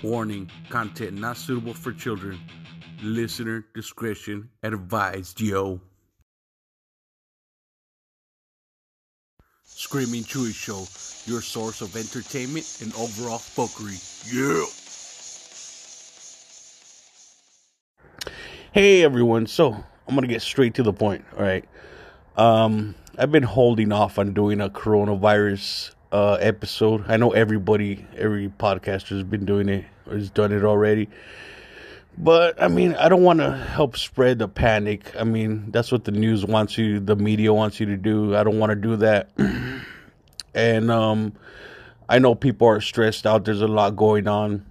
Warning, content not suitable for children. Listener discretion advised, yo. Screaming Chuy Show, your source of entertainment and overall fuckery. Yeah! Hey everyone, so I'm gonna get straight to the point, alright? I've been holding off on doing a coronavirus episode. I know every podcaster has been doing it or has done it already. But I mean, I don't want to help spread the panic. I mean, that's what the media wants you to do. I don't want to do that. And I know people are stressed out. There's a lot going on.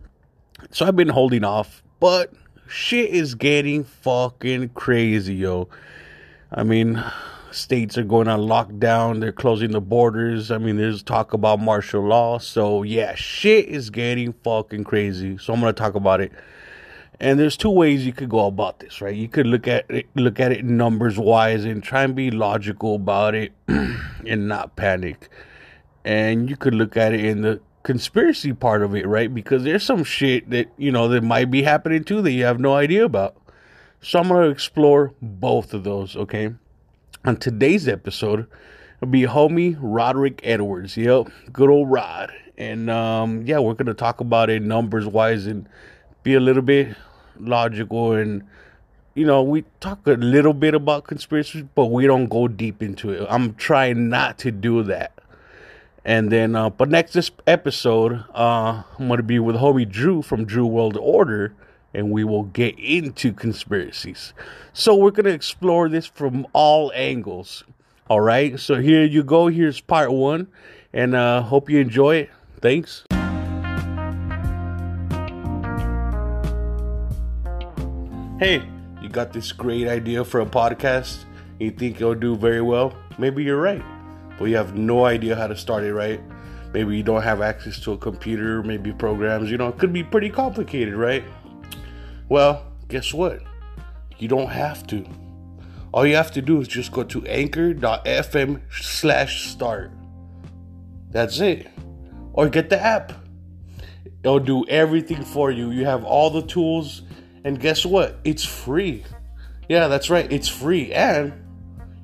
So I've been holding off, but shit is getting fucking crazy, yo. I mean, states are going on lockdown. They're closing the borders. I mean, there's talk about martial law. So yeah, shit is getting fucking crazy. So I'm going to talk about it. And there's two ways you could go about this, right? You could look at it numbers wise and try and be logical about it and not panic. And you could look at it in the conspiracy part of it, right? Because there's some shit that, that might be happening too that you have no idea about. So I'm going to explore both of those, okay? On today's episode, it'll be homie Roderick Edwards. Yep, good old Rod. And we're going to talk about it numbers wise and be a little bit logical, and we talk a little bit about conspiracies, but we don't go deep into it. I'm trying not to do that. And then but this episode I'm going to be with homie Drew from Drew World Order, and we will get into conspiracies. So we're going to explore this from all angles. All right, so here you go. Here's part one, and hope you enjoy it. Thanks. Hey, you got this great idea for a podcast? You think it'll do very well? Maybe you're right, but you have no idea how to start it, right? Maybe you don't have access to a computer, maybe programs, it could be pretty complicated, right? Well, guess what? You don't have to. All you have to do is just go to anchor.fm/start. That's it. Or get the app. It'll do everything for you. You have all the tools. And guess what? It's free. Yeah, that's right. It's free. And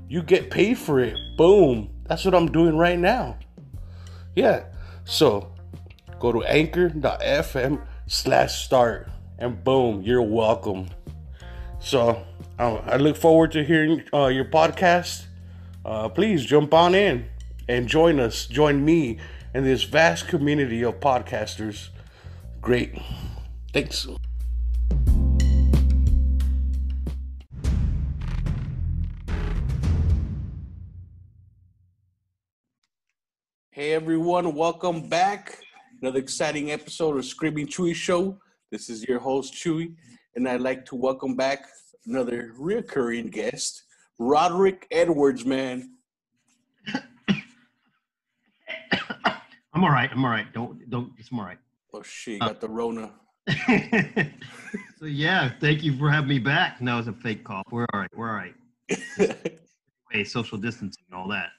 you get paid for it. Boom. That's what I'm doing right now. Yeah. So go to anchor.fm/start. And boom, you're welcome. So I look forward to hearing your podcast. Please jump on in and join us. Join me in this vast community of podcasters. Great. Thanks. Hey everyone, welcome back. Another exciting episode of Screaming Chuy Show. This is your host Chuy, and I'd like to welcome back another recurring guest, Roderick Edwards, man. I'm all right. Don't. It's all right. Oh shit, you got the Rona. So yeah, thank you for having me back. No, it's a fake cough. We're all right. Hey, social distancing and all that.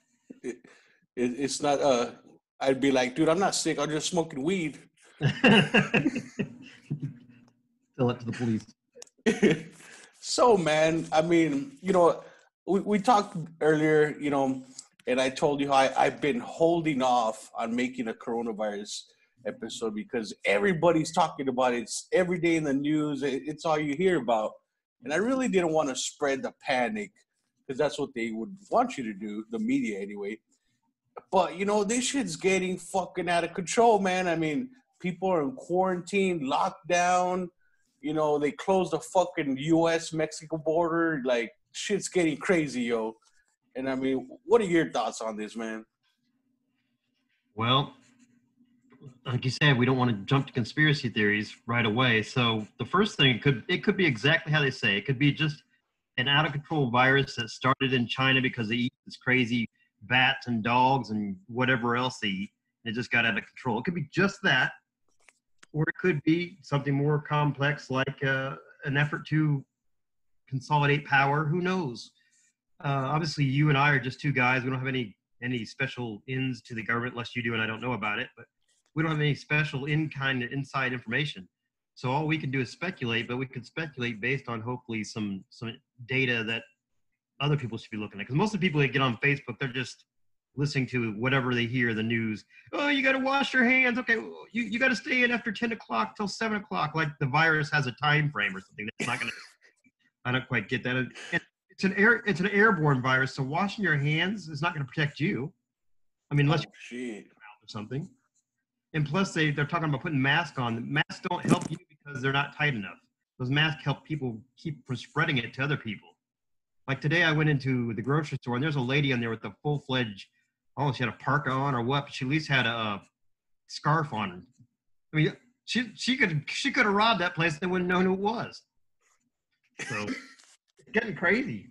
It's not, I'd be like, dude, I'm not sick. I'm just smoking weed. Tell it to the police. So, man, I mean, we talked earlier, and I told you how I've been holding off on making a coronavirus episode because everybody's talking about it. It's every day in the news. It's all you hear about. And I really didn't want to spread the panic because that's what they would want you to do, the media anyway. But, this shit's getting fucking out of control, man. I mean, people are in quarantine, lockdown. They closed the fucking U.S.-Mexico border. Like, shit's getting crazy, yo. And, I mean, what are your thoughts on this, man? Well, like you said, we don't want to jump to conspiracy theories right away. So the first thing, it could be exactly how they say. It could be just an out-of-control virus that started in China because they eat this crazy bats and dogs and whatever else they eat. It just got out of control. It could be just that, or it could be something more complex like an effort to consolidate power. Who knows? Obviously, you and I are just two guys. We don't have any special ins to the government unless you do and I don't know about it. But we don't have any special inside information. So all we can do is speculate, but we can speculate based on hopefully some data that other people should be looking at. Because most of the people that get on Facebook, they're just listening to whatever they hear, the news. Oh, you got to wash your hands. Okay, well, you got to stay in after 10 o'clock till 7 o'clock. Like the virus has a time frame or something. That's not going to, I don't quite get that. And it's an airborne virus, so washing your hands is not going to protect you. I mean, unless you're or something. And plus, they're talking about putting masks on. Masks don't help you because they're not tight enough. Those masks help people keep from spreading it to other people. Like today, I went into the grocery store, and there's a lady in there with a full-fledged, oh, she had a parka on or what, but she at least had a scarf on. I mean, she could have robbed that place and they wouldn't know who it was. So, it's getting crazy.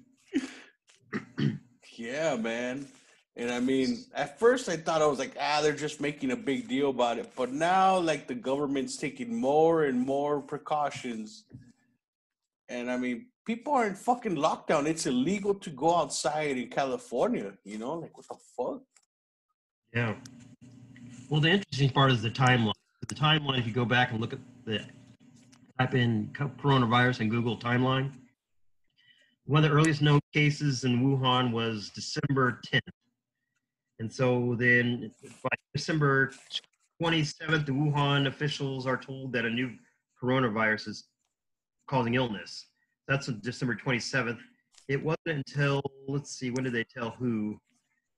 Yeah, man. And I mean, at first I thought I was like, they're just making a big deal about it. But now, like, the government's taking more and more precautions. And I mean, people are in fucking lockdown. It's illegal to go outside in California, you know? Like, what the fuck? Yeah. Well, the interesting part is the timeline. The timeline, if you go back and look at type in coronavirus and Google timeline, one of the earliest known cases in Wuhan was December 10th. And so then by December 27th, the Wuhan officials are told that a new coronavirus is causing illness. That's on December 27th. It wasn't until, let's see, when did they tell who?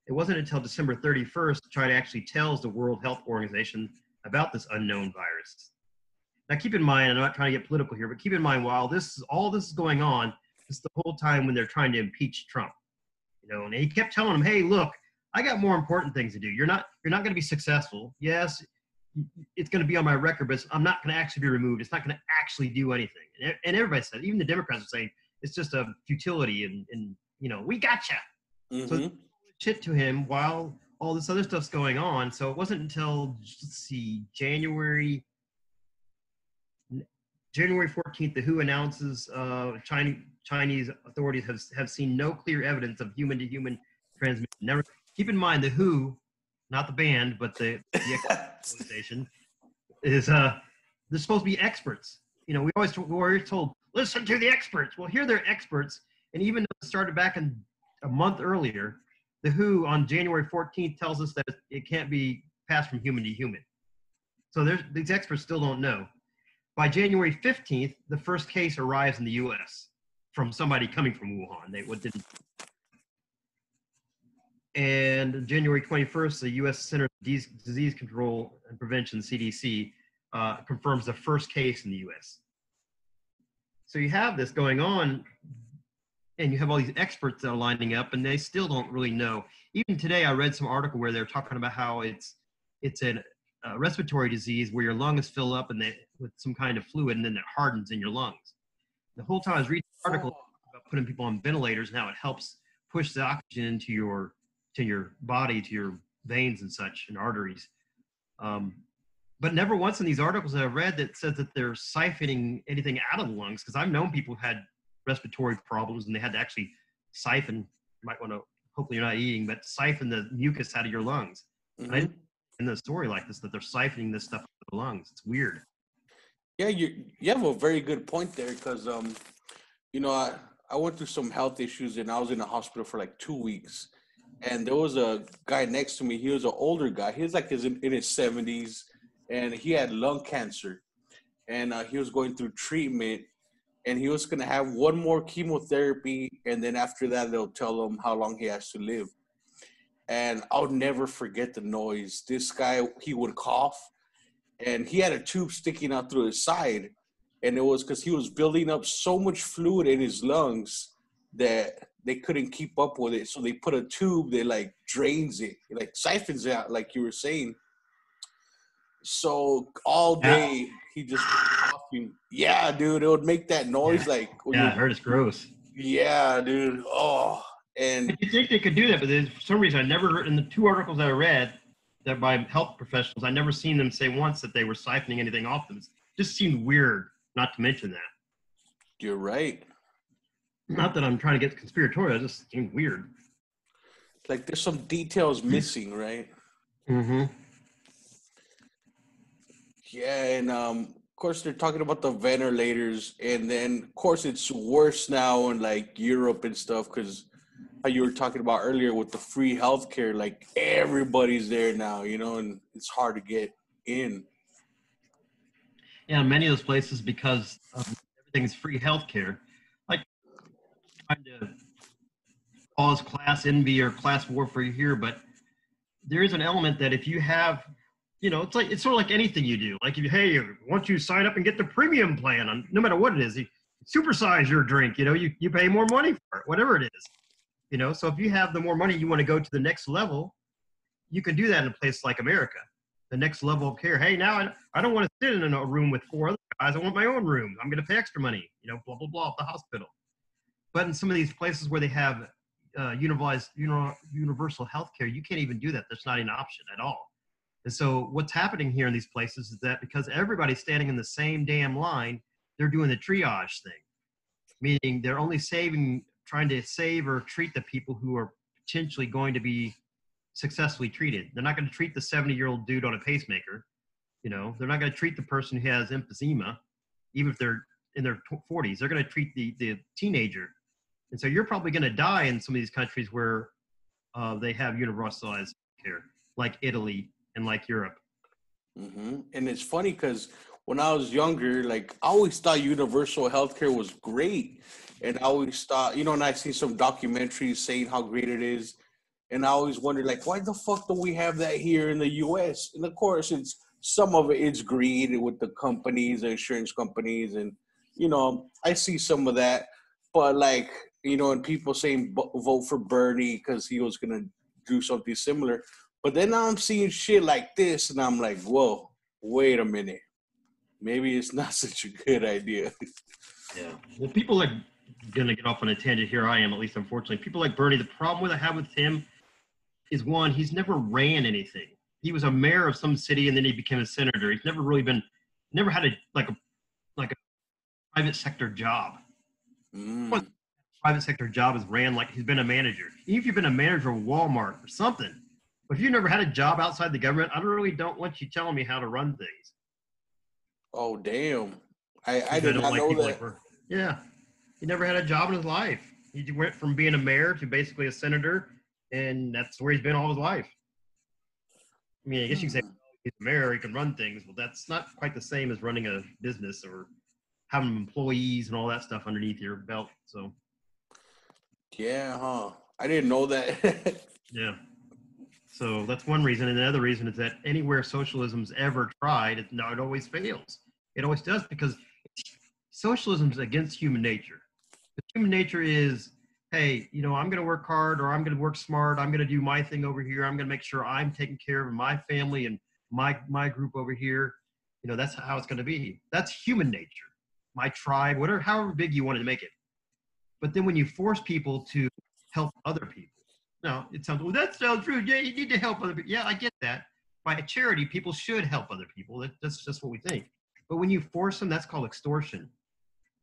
It wasn't until December 31st China actually tells the World Health Organization about this unknown virus. Now keep in mind, I'm not trying to get political here, but keep in mind while all this is going on, it's the whole time when they're trying to impeach Trump. You know, and he kept telling them, hey, look, I got more important things to do. You're not going to be successful. Yes, it's going to be on my record, but I'm not going to actually be removed. It's not going to actually do anything. And everybody said, even the Democrats are saying, it's just a futility and you know, we gotcha. Mm-hmm. So shit to him while all this other stuff's going on. So it wasn't until, let's see, January 14th, the WHO announces Chinese authorities have seen no clear evidence of human-to-human transmission. Never. Keep in mind, the WHO, not the band, but the organization, is they're supposed to be experts. You know, we're always told, listen to the experts. Well, here they're experts, and even though it started back in a month earlier, the WHO on January 14th tells us that it can't be passed from human to human. So these experts still don't know. By January 15th, the first case arrives in the U.S. from somebody coming from Wuhan. Didn't. And January 21st, the U.S. Center for Disease Control and Prevention, CDC, confirms the first case in the U.S. So you have this going on, and you have all these experts that are lining up, and they still don't really know. Even today, I read some article where they're talking about how it's a respiratory disease where your lungs fill up with some kind of fluid, and then it hardens in your lungs. The whole time I was reading the article about putting people on ventilators and how it helps push the oxygen into your body, to your veins and such, and arteries. But never once in these articles that I've read that says that they're siphoning anything out of the lungs, because I've known people who had respiratory problems and they had to actually siphon, you might want to, hopefully you're not eating, but siphon the mucus out of your lungs. Mm-hmm. I didn't in the story like this, that they're siphoning this stuff out of the lungs. It's weird. Yeah, you have a very good point there, because, you know, I went through some health issues and I was in the hospital for like 2 weeks. And there was a guy next to me. He was an older guy. He was like in his 70s, and he had lung cancer. And he was going through treatment, and he was going to have one more chemotherapy, and then after that, they'll tell him how long he has to live. And I'll never forget the noise. This guy, he would cough, and he had a tube sticking out through his side, and it was because he was building up so much fluid in his lungs that they couldn't keep up with it. So they put a tube that like drains it, like siphons it out, like you were saying. So all day he just coughing. Yeah, dude, it would make that noise like. Yeah, I heard it's gross. Yeah, dude. Oh, and you think they could do that, but for some reason I never, in the 2 articles that I read that by health professionals, I never seen them say once that they were siphoning anything off them. It just seemed weird not to mention that. You're right. Not that I'm trying to get conspiratorial, it just seemed weird. Like there's some details missing, right? Mm-hmm. Yeah, and of course they're talking about the ventilators, and then of course it's worse now in like Europe and stuff because how you were talking about earlier with the free healthcare, like everybody's there now, and it's hard to get in. Yeah, many of those places because everything's free healthcare, like trying to cause class envy or class warfare here, but there is an element that if you have, it's sort of like anything you do. Like if you, hey, once you sign up and get the premium plan on no matter what it is, you supersize your drink. You pay more money for it, whatever it is. So if you have the more money you want to go to the next level, you can do that in a place like America. The next level of care. Hey, now I don't want to sit in a room with four other guys. I want my own room. I'm going to pay extra money. Blah blah blah at the hospital. But in some of these places where they have universal health care, you can't even do that. That's not an option at all. And so what's happening here in these places is that because everybody's standing in the same damn line, they're doing the triage thing, meaning they're only trying to save or treat the people who are potentially going to be successfully treated. They're not going to treat the 70-year-old dude on a pacemaker. They're not going to treat the person who has emphysema, even if they're in their 40s. They're going to treat the teenager. And so you're probably going to die in some of these countries where they have universalized care, like Italy and like Europe. Mm-hmm. And it's funny because when I was younger, like I always thought universal healthcare was great. And I always thought, and I see some documentaries saying how great it is. And I always wondered, like, why the fuck don't we have that here in the U.S.? And of course, some of it is greed with the companies, the insurance companies. And, I see some of that. But like, and people saying vote for Bernie because he was going to do something similar. But then now I'm seeing shit like this, and I'm like, whoa, wait a minute. Maybe it's not such a good idea. Yeah. Well, people are going to get off on a tangent here. I am, at least unfortunately. People like Bernie, the problem I have with him is, one, he's never ran anything. He was a mayor of some city, and then he became a senator. He's never really never had a private sector job. Private sector job is ran like he's been a manager. Even if you've been a manager of Walmart or something, but if you've never had a job outside the government, I really don't want you telling me how to run things. Oh, damn. I did not know that. Yeah. He never had a job in his life. He went from being a mayor to basically a senator, and that's where he's been all his life. I mean, I guess you can say he's a mayor, he can run things, but that's not quite the same as running a business or having employees and all that stuff underneath your belt. So. Yeah, huh? I didn't know that. Yeah. So that's one reason. And the other reason is that anywhere socialism's ever tried, it always fails. It always does because socialism's against human nature. Human nature is, hey, I'm going to work hard, or I'm going to work smart. I'm going to do my thing over here. I'm going to make sure I'm taking care of my family and my group over here. That's how it's going to be. That's human nature. My tribe, whatever, however big you want to make it. But then when you force people to help other people, now it sounds, well, that sounds rude. Yeah, you need to help other people. Yeah, I get that. By a charity, people should help other people. That's just what we think. But when you force them, that's called extortion.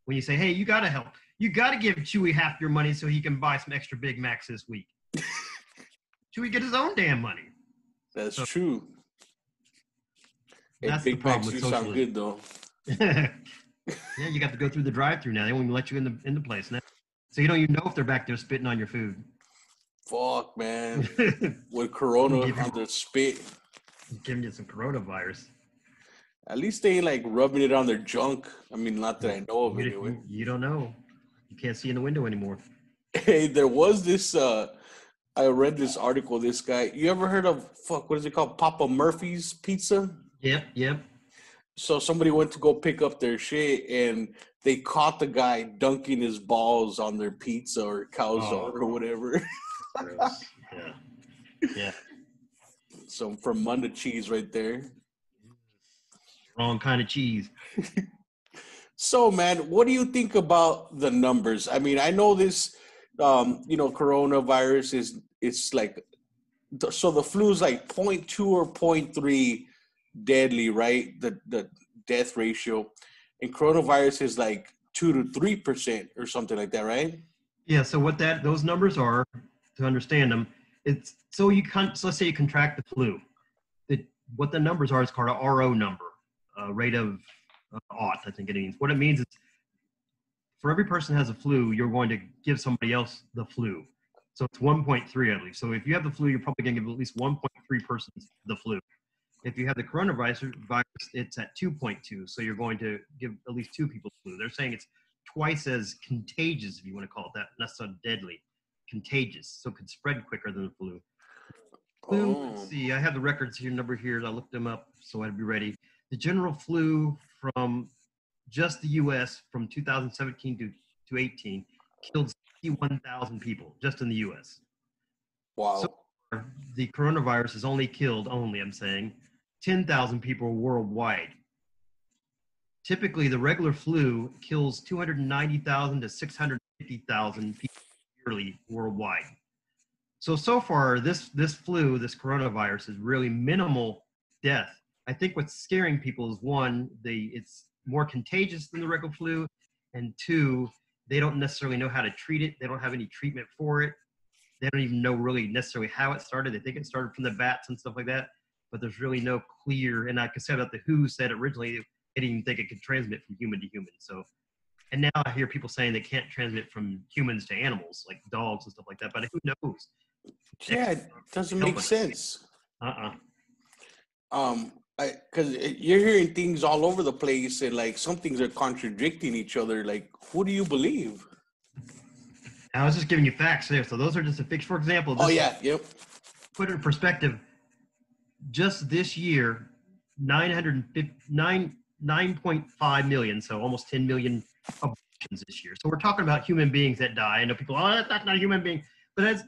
When you say, hey, you got to help. You got to give Chewy half your money so he can buy some extra Big Macs this week. Chewy get his own damn money. That's true. That's Big the problem Macs with do socialism. sound good, though. Yeah, you got to go through the drive-through now. They won't even let you in the place now. So you don't even know if they're back there spitting on your food. Fuck, man. With Corona on the spit. Giving you some coronavirus. At least they ain't like rubbing it on their junk. I mean, not that I know of anyway. You don't know. You can't see in the window anymore. Hey, there was this, I read this article, this guy. You ever heard of, what is it called? Papa Murphy's Pizza? Yep. So somebody went to go pick up their shit, and they caught the guy dunking his balls on their pizza or calzone or whatever. Gross. Yeah. Some Fermunda cheese right there. Wrong kind of cheese. So, man, what do you think about the numbers? I mean, I know this, coronavirus it's like, so the flu is like 0.2 or 0.3 deadly, right? The death ratio. And coronavirus is like 2 to 3% or something like that, right? Yeah. So what those numbers are, to understand them, it's so let's say you contract the flu. What the numbers are is called a RO number, rate of aught, I think it means. What it means is for every person who has a flu, you're going to give somebody else the flu. So it's 1.3, I believe. So if you have the flu, you're probably going to give at least 1.3 persons the flu. If you have the coronavirus, it's at 2.2. So you're going to give at least 2 people the flu. They're saying it's twice as contagious, if you want to call it that. Not so deadly. Contagious. So it could spread quicker than the flu. Let's see. I have the records here, number here. I looked them up, so I'd be ready. The general flu from just the U.S. from 2017 to 18 killed 61,000 people just in the U.S. Wow. So the coronavirus has only killed, I'm saying, 10,000 people worldwide. Typically, the regular flu kills 290,000 to 650,000 people yearly worldwide. So far, this flu, this coronavirus, is really minimal death. I think what's scaring people is, one, it's more contagious than the regular flu, and two, they don't necessarily know how to treat it. They don't have any treatment for it. They don't even know really necessarily how it started. They think it started from the bats and stuff like that, but there's really no clear, and like I said, about the WHO said originally, they didn't even think it could transmit from human to human. So, and now I hear people saying they can't transmit from humans to animals, like dogs and stuff like that, but who knows? Yeah, it doesn't make sense. Because you're hearing things all over the place, and like some things are contradicting each other. Like, who do you believe? I was just giving you facts there. So those are just a fix. For example, put it in perspective. Just this year, 9.5 million, so almost 10 million abortions this year. So we're talking about human beings that die. I know people, that's not a human being, but that's,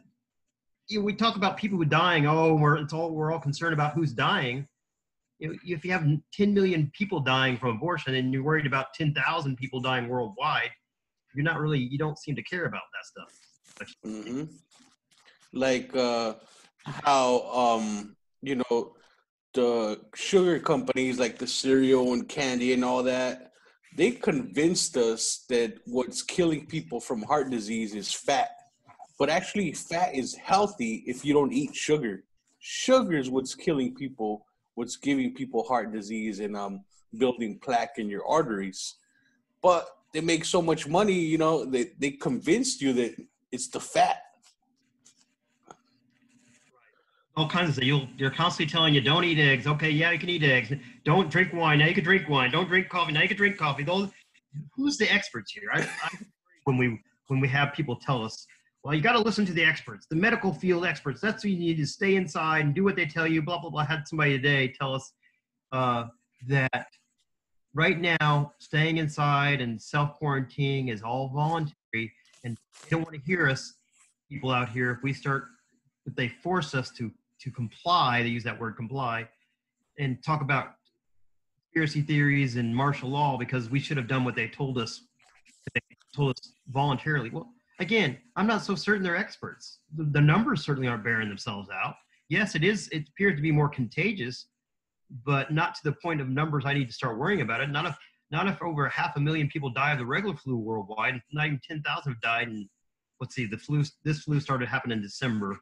we talk about people who are dying. We're all concerned about who's dying. If you have 10 million people dying from abortion and you're worried about 10,000 people dying worldwide, you don't seem to care about that stuff. Mm-hmm. Like how, the sugar companies like the cereal and candy and all that, they convinced us that what's killing people from heart disease is fat. But actually, fat is healthy if you don't eat sugar. Sugar is what's killing people, what's giving people heart disease and building plaque in your arteries. But they make so much money, they convinced you that it's the fat. All kinds of things. You're constantly telling you, don't eat eggs. Okay, yeah, you can eat eggs. Don't drink wine. Now you can drink wine. Don't drink coffee. Now you can drink coffee. Who's the experts here? When we have people tell us, well, you got to listen to the experts, the medical field experts. That's what you need to stay inside and do what they tell you. Blah blah blah. I had somebody today tell us that right now staying inside and self-quarantining is all voluntary, and they don't want to hear us, people out here, if they force us to comply, they use that word comply, and talk about conspiracy theories and martial law because we should have done what they told us voluntarily. Well, again, I'm not so certain they're experts. The numbers certainly aren't bearing themselves out. Yes, it appears to be more contagious, but not to the point of numbers I need to start worrying about it. Not if over 500,000 people die of the regular flu worldwide, not even 10,000 have died. And let's see, this flu started happening in December,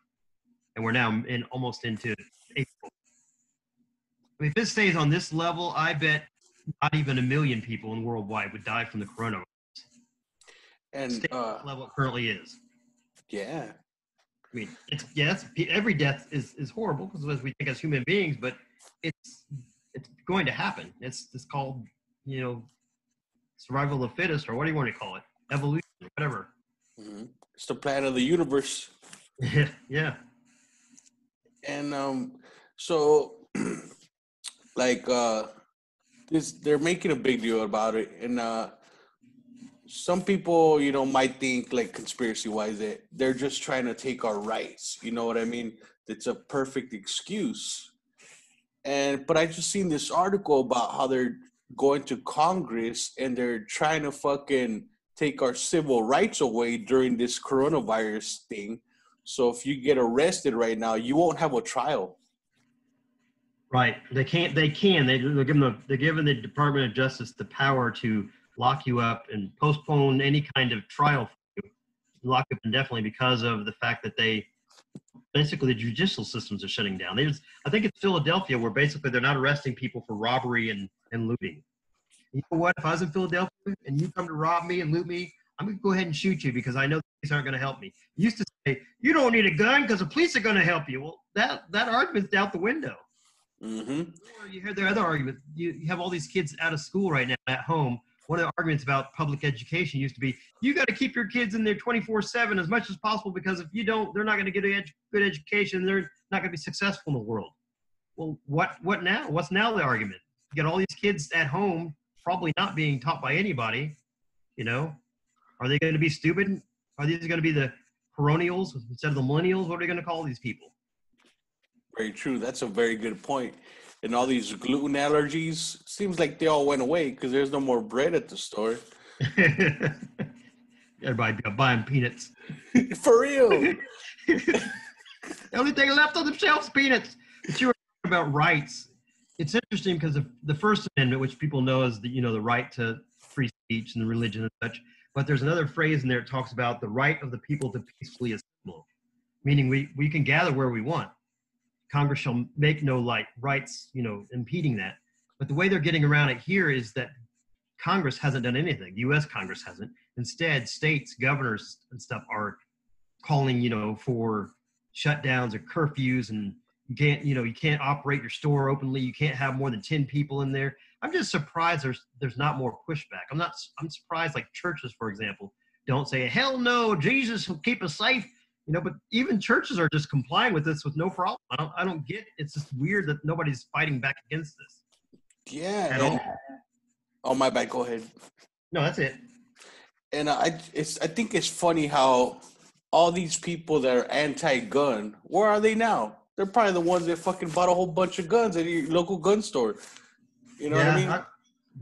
and we're now almost into April. I mean, if this stays on this level, I bet not even 1 million people in worldwide would die from the coronavirus. And level it currently is. Yeah. I mean, every death is horrible because as we think as human beings, but it's going to happen. It's called, survival of the fittest, or what do you want to call it? Evolution, whatever. Mm-hmm. It's the plan of the universe. Yeah. And so like they're making a big deal about it, and some people might think, like, conspiracy wise, that they're just trying to take our rights, you know what I mean? It's a perfect excuse. But I just seen this article about how they're going to Congress and they're trying to fucking take our civil rights away during this coronavirus thing. So if you get arrested right now, you won't have a trial. Right. They're giving the Department of Justice the power to lock you up and postpone any kind of trial for you, lock you up indefinitely because of the fact that they basically the judicial systems are shutting down. I think it's Philadelphia where basically they're not arresting people for robbery and looting. You know what? If I was in Philadelphia and you come to rob me and loot me, I'm going to go ahead and shoot you because I know the police aren't going to help me. You used to say, you don't need a gun because the police are going to help you. Well, that argument's out the window. Mm-hmm. Or you hear their other argument. You have all these kids out of school right now at home. One of the arguments about public education used to be, you got to keep your kids in there 24/7 as much as possible because if you don't, they're not going to get a good education. They're not going to be successful in the world. Well, what now? What's now the argument? You got all these kids at home probably not being taught by anybody, you know. Are they going to be stupid? Are these going to be the perennials instead of the millennials? What are they going to call these people? Very true. That's a very good point. And all these gluten allergies, seems like they all went away because there's no more bread at the store. Everybody buying peanuts. For real. The only thing left on the shelves, peanuts. But you were talking about rights. It's interesting because the First Amendment, which people know as the right to free speech and the religion and such, but there's another phrase in there that talks about the right of the people to peacefully assemble, meaning we can gather where we want. Congress shall make no rights, impeding that. But the way they're getting around it here is that Congress hasn't done anything. U.S. Congress hasn't. Instead, states, governors and stuff are calling, for shutdowns or curfews, and you can't operate your store openly. You can't have more than 10 people in there. I'm just surprised there's not more pushback. I'm surprised like churches, for example, don't say, hell no, Jesus will keep us safe. But even churches are just complying with this with no problem. I don't get it. It's just weird that nobody's fighting back against this. Yeah. At all. Oh, my bad. Go ahead. No, that's it. And I think it's funny how all these people that are anti-gun, where are they now? They're probably the ones that fucking bought a whole bunch of guns at your local gun store. You know what I mean?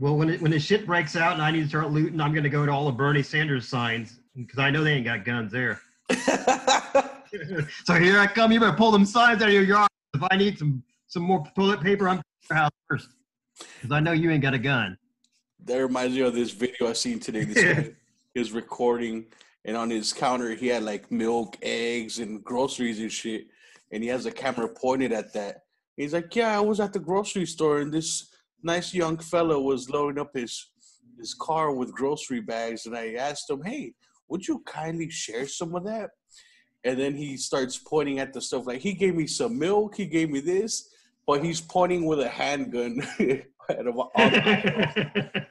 Well, when the shit breaks out and I need to start looting, I'm going to go to all the Bernie Sanders signs because I know they ain't got guns there. So here I come. You better pull them signs out of your yard. If I need some more toilet paper, I'm going to your house first because I know you ain't got a gun. That reminds me of this video I seen today. This guy is recording, and on his counter he had like milk, eggs, and groceries and shit. And he has a camera pointed at that. He's like, "Yeah, I was at the grocery store, and this nice young fella was loading up his car with grocery bags, and I asked him, hey, would you kindly share some of that?" And then he starts pointing at the stuff like, he gave me some milk, he gave me this, but he's pointing with a handgun at all the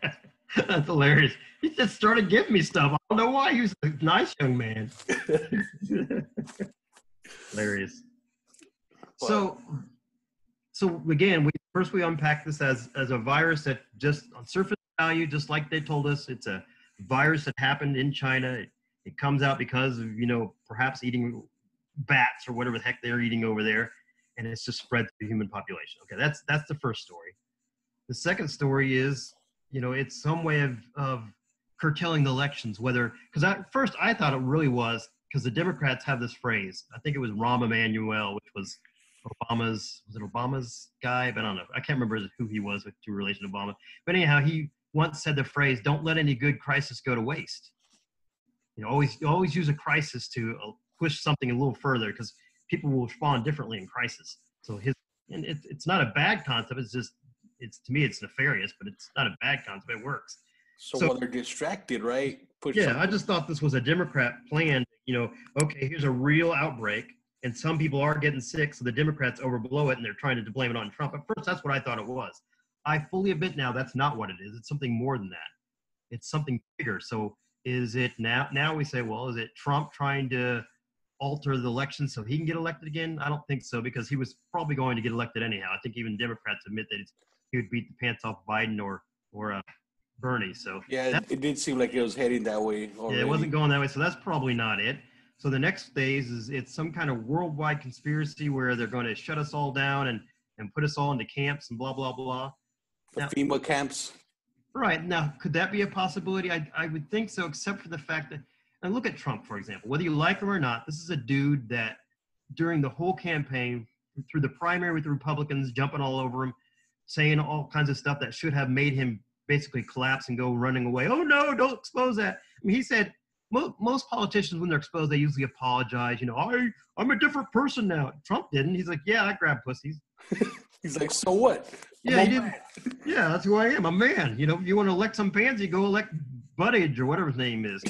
That's hilarious. He just started giving me stuff. I don't know why. He was a nice young man. Hilarious. So again, we unpack this as a virus that just on surface value, just like they told us, it's a virus that happened in China. It comes out because of, perhaps eating bats or whatever the heck they're eating over there. And it's just spread to the human population. Okay, that's the first story. The second story is, it's some way of curtailing the elections, because at first I thought it really was, because the Democrats have this phrase. I think it was Rahm Emanuel, which was Obama's guy? But I don't know. I can't remember who he was to relation to Obama. But anyhow, he once said the phrase, don't let any good crisis go to waste. Always use a crisis to push something a little further because people will respond differently in crisis. So it's not a bad concept. To me, it's nefarious, but it's not a bad concept. It works. So while they're distracted, right? I just thought this was a Democrat plan. Okay, here's a real outbreak, and some people are getting sick, so the Democrats overblow it, and they're trying to blame it on Trump. At first, that's what I thought it was. I fully admit now that's not what it is. It's something more than that. It's something bigger. So is it now we say, well, is it Trump trying to alter the election so he can get elected again? I don't think so, because he was probably going to get elected anyhow. I think even Democrats admit that he would beat the pants off Biden or Bernie. So yeah, it did seem like it was heading that way already. Yeah, it wasn't going that way. So that's probably not it. So the next phase is it's some kind of worldwide conspiracy where they're going to shut us all down and put us all into camps and blah, blah, blah. The FEMA camps. Right. Now, could that be a possibility? I would think so, except for the fact that, and look at Trump, for example. Whether you like him or not, this is a dude that during the whole campaign, through the primary with the Republicans, jumping all over him, saying all kinds of stuff that should have made him basically collapse and go running away. Oh, no, don't expose that. I mean, he said, most politicians, when they're exposed, they usually apologize. I'm a different person now. Trump didn't. He's like, yeah, I grab pussies. He's like, so what? Yeah, he didn't. Yeah, that's who I am. I'm a man. You want to elect some pansy, go elect Buttigieg or whatever his name is.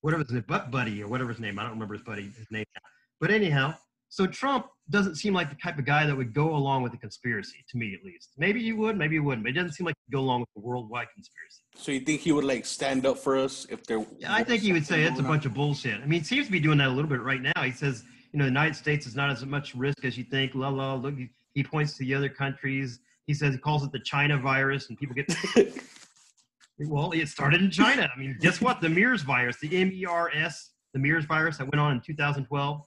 Whatever his name, Buddy or whatever his name. I don't remember his name now. But anyhow, so Trump doesn't seem like the type of guy that would go along with the conspiracy, to me at least. Maybe he would, maybe he wouldn't. But it doesn't seem like he'd go along with the worldwide conspiracy. So you think he would like stand up for us if there? Yeah, I think he would say it's a bunch of bullshit. I mean, he seems to be doing that a little bit right now. He says, the United States is not as much risk as you think. Look, he points to the other countries. He says he calls it the China virus, and people get. Well, it started in China. I mean, guess what? The MERS virus, the MERS, the MERS virus that went on in 2012.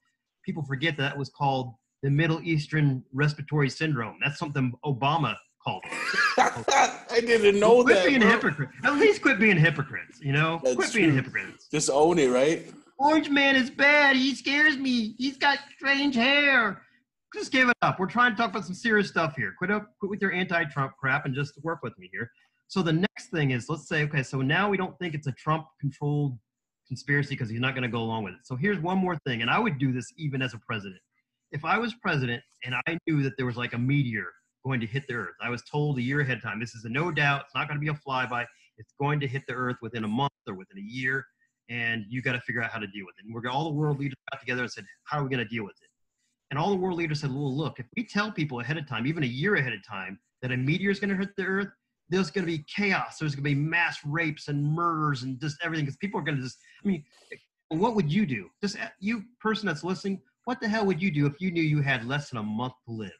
People forget that was called the Middle Eastern Respiratory Syndrome. That's something Obama called it. I didn't know that. Quit being a hypocrite. At least quit being hypocrites, That's quit true. being hypocrites. Just own it, right? Orange man is bad. He scares me. He's got strange hair. Just give it up. We're trying to talk about some serious stuff here. Quit with your anti-Trump crap and just work with me here. So the next thing is, let's say, okay, so now we don't think it's a Trump-controlled conspiracy because he's not going to go along with it. So here's one more thing, and I would do this even as a president. If I was president and I knew that there was like a meteor going to hit the Earth, I was told a year ahead of time, this is a no doubt, it's not going to be a flyby, it's going to hit the Earth within a month or within a year, and you got to figure out how to deal with it. And all the world leaders got together and said, how are we going to deal with it? And all the world leaders said, well, look, if we tell people ahead of time, even a year ahead of time, that a meteor is going to hit the Earth, there's going to be chaos. There's going to be mass rapes and murders and just everything, because people are going to just, what would you do? Just you person that's listening, what the hell would you do if you knew you had less than a month to live?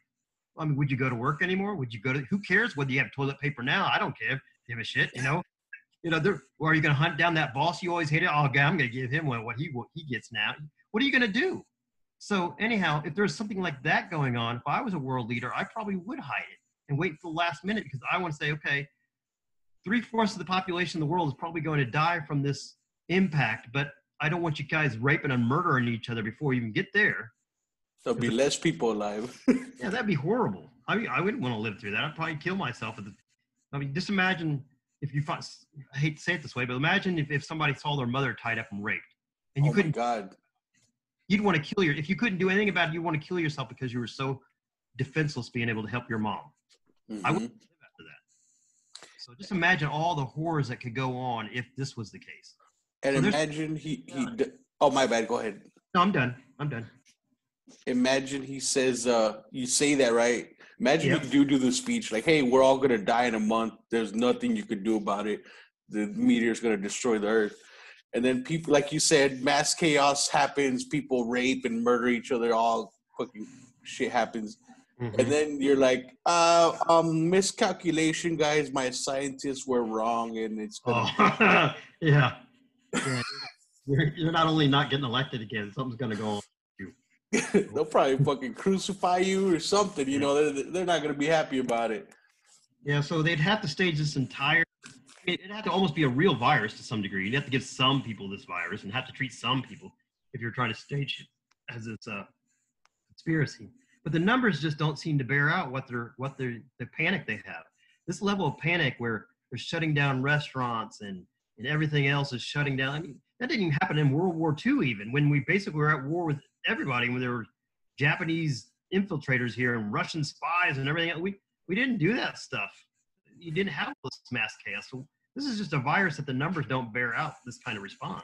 Would you go to work anymore? Would you who cares whether you have toilet paper now? I don't care. Give a shit, or are you going to hunt down that boss you always hated? Oh, God, I'm going to give him what he gets now. What are you going to do? So anyhow, if there's something like that going on, if I was a world leader, I probably would hide it and wait for the last minute, because I want to say, okay, 3/4 of the population of the world is probably going to die from this impact, but I don't want you guys raping and murdering each other before you even get there. There'll be less people alive. Yeah, that'd be horrible. I wouldn't want to live through that. I'd probably kill myself. Just imagine if you find, I hate to say it this way, but imagine if somebody saw their mother tied up and raped, and you couldn't. Oh my God. You'd want to kill if you couldn't do anything about it, you want to kill yourself because you were so defenseless being able to help your mom. Mm-hmm. I wouldn't live after that. So just imagine all the horrors that could go on if this was the case. And so imagine oh, my bad. Go ahead. No, I'm done. Imagine he says, you say that, right? Imagine Yep. you do the speech like, hey, we're all going to die in a month. There's nothing you could do about it. The meteor's going to destroy the Earth. And then people, like you said, mass chaos happens. People rape and murder each other. All fucking shit happens. Mm-hmm. And then you're like, miscalculation, guys. My scientists were wrong, and it's gonna yeah. You're not only not getting elected again, something's gonna go on with you. They'll probably fucking crucify you or something. They're not gonna be happy about it. Yeah, so they'd have to stage this entire. It'd have to almost be a real virus to some degree. You'd have to give some people this virus and have to treat some people if you're trying to stage it as it's a conspiracy. But the numbers just don't seem to bear out the panic they have. This level of panic where they're shutting down restaurants and everything else is shutting down. I mean, that didn't even happen in World War II even, when we basically were at war with everybody, when there were Japanese infiltrators here and Russian spies and everything. We didn't do that stuff. You didn't have this mass chaos. So this is just a virus that the numbers don't bear out this kind of response.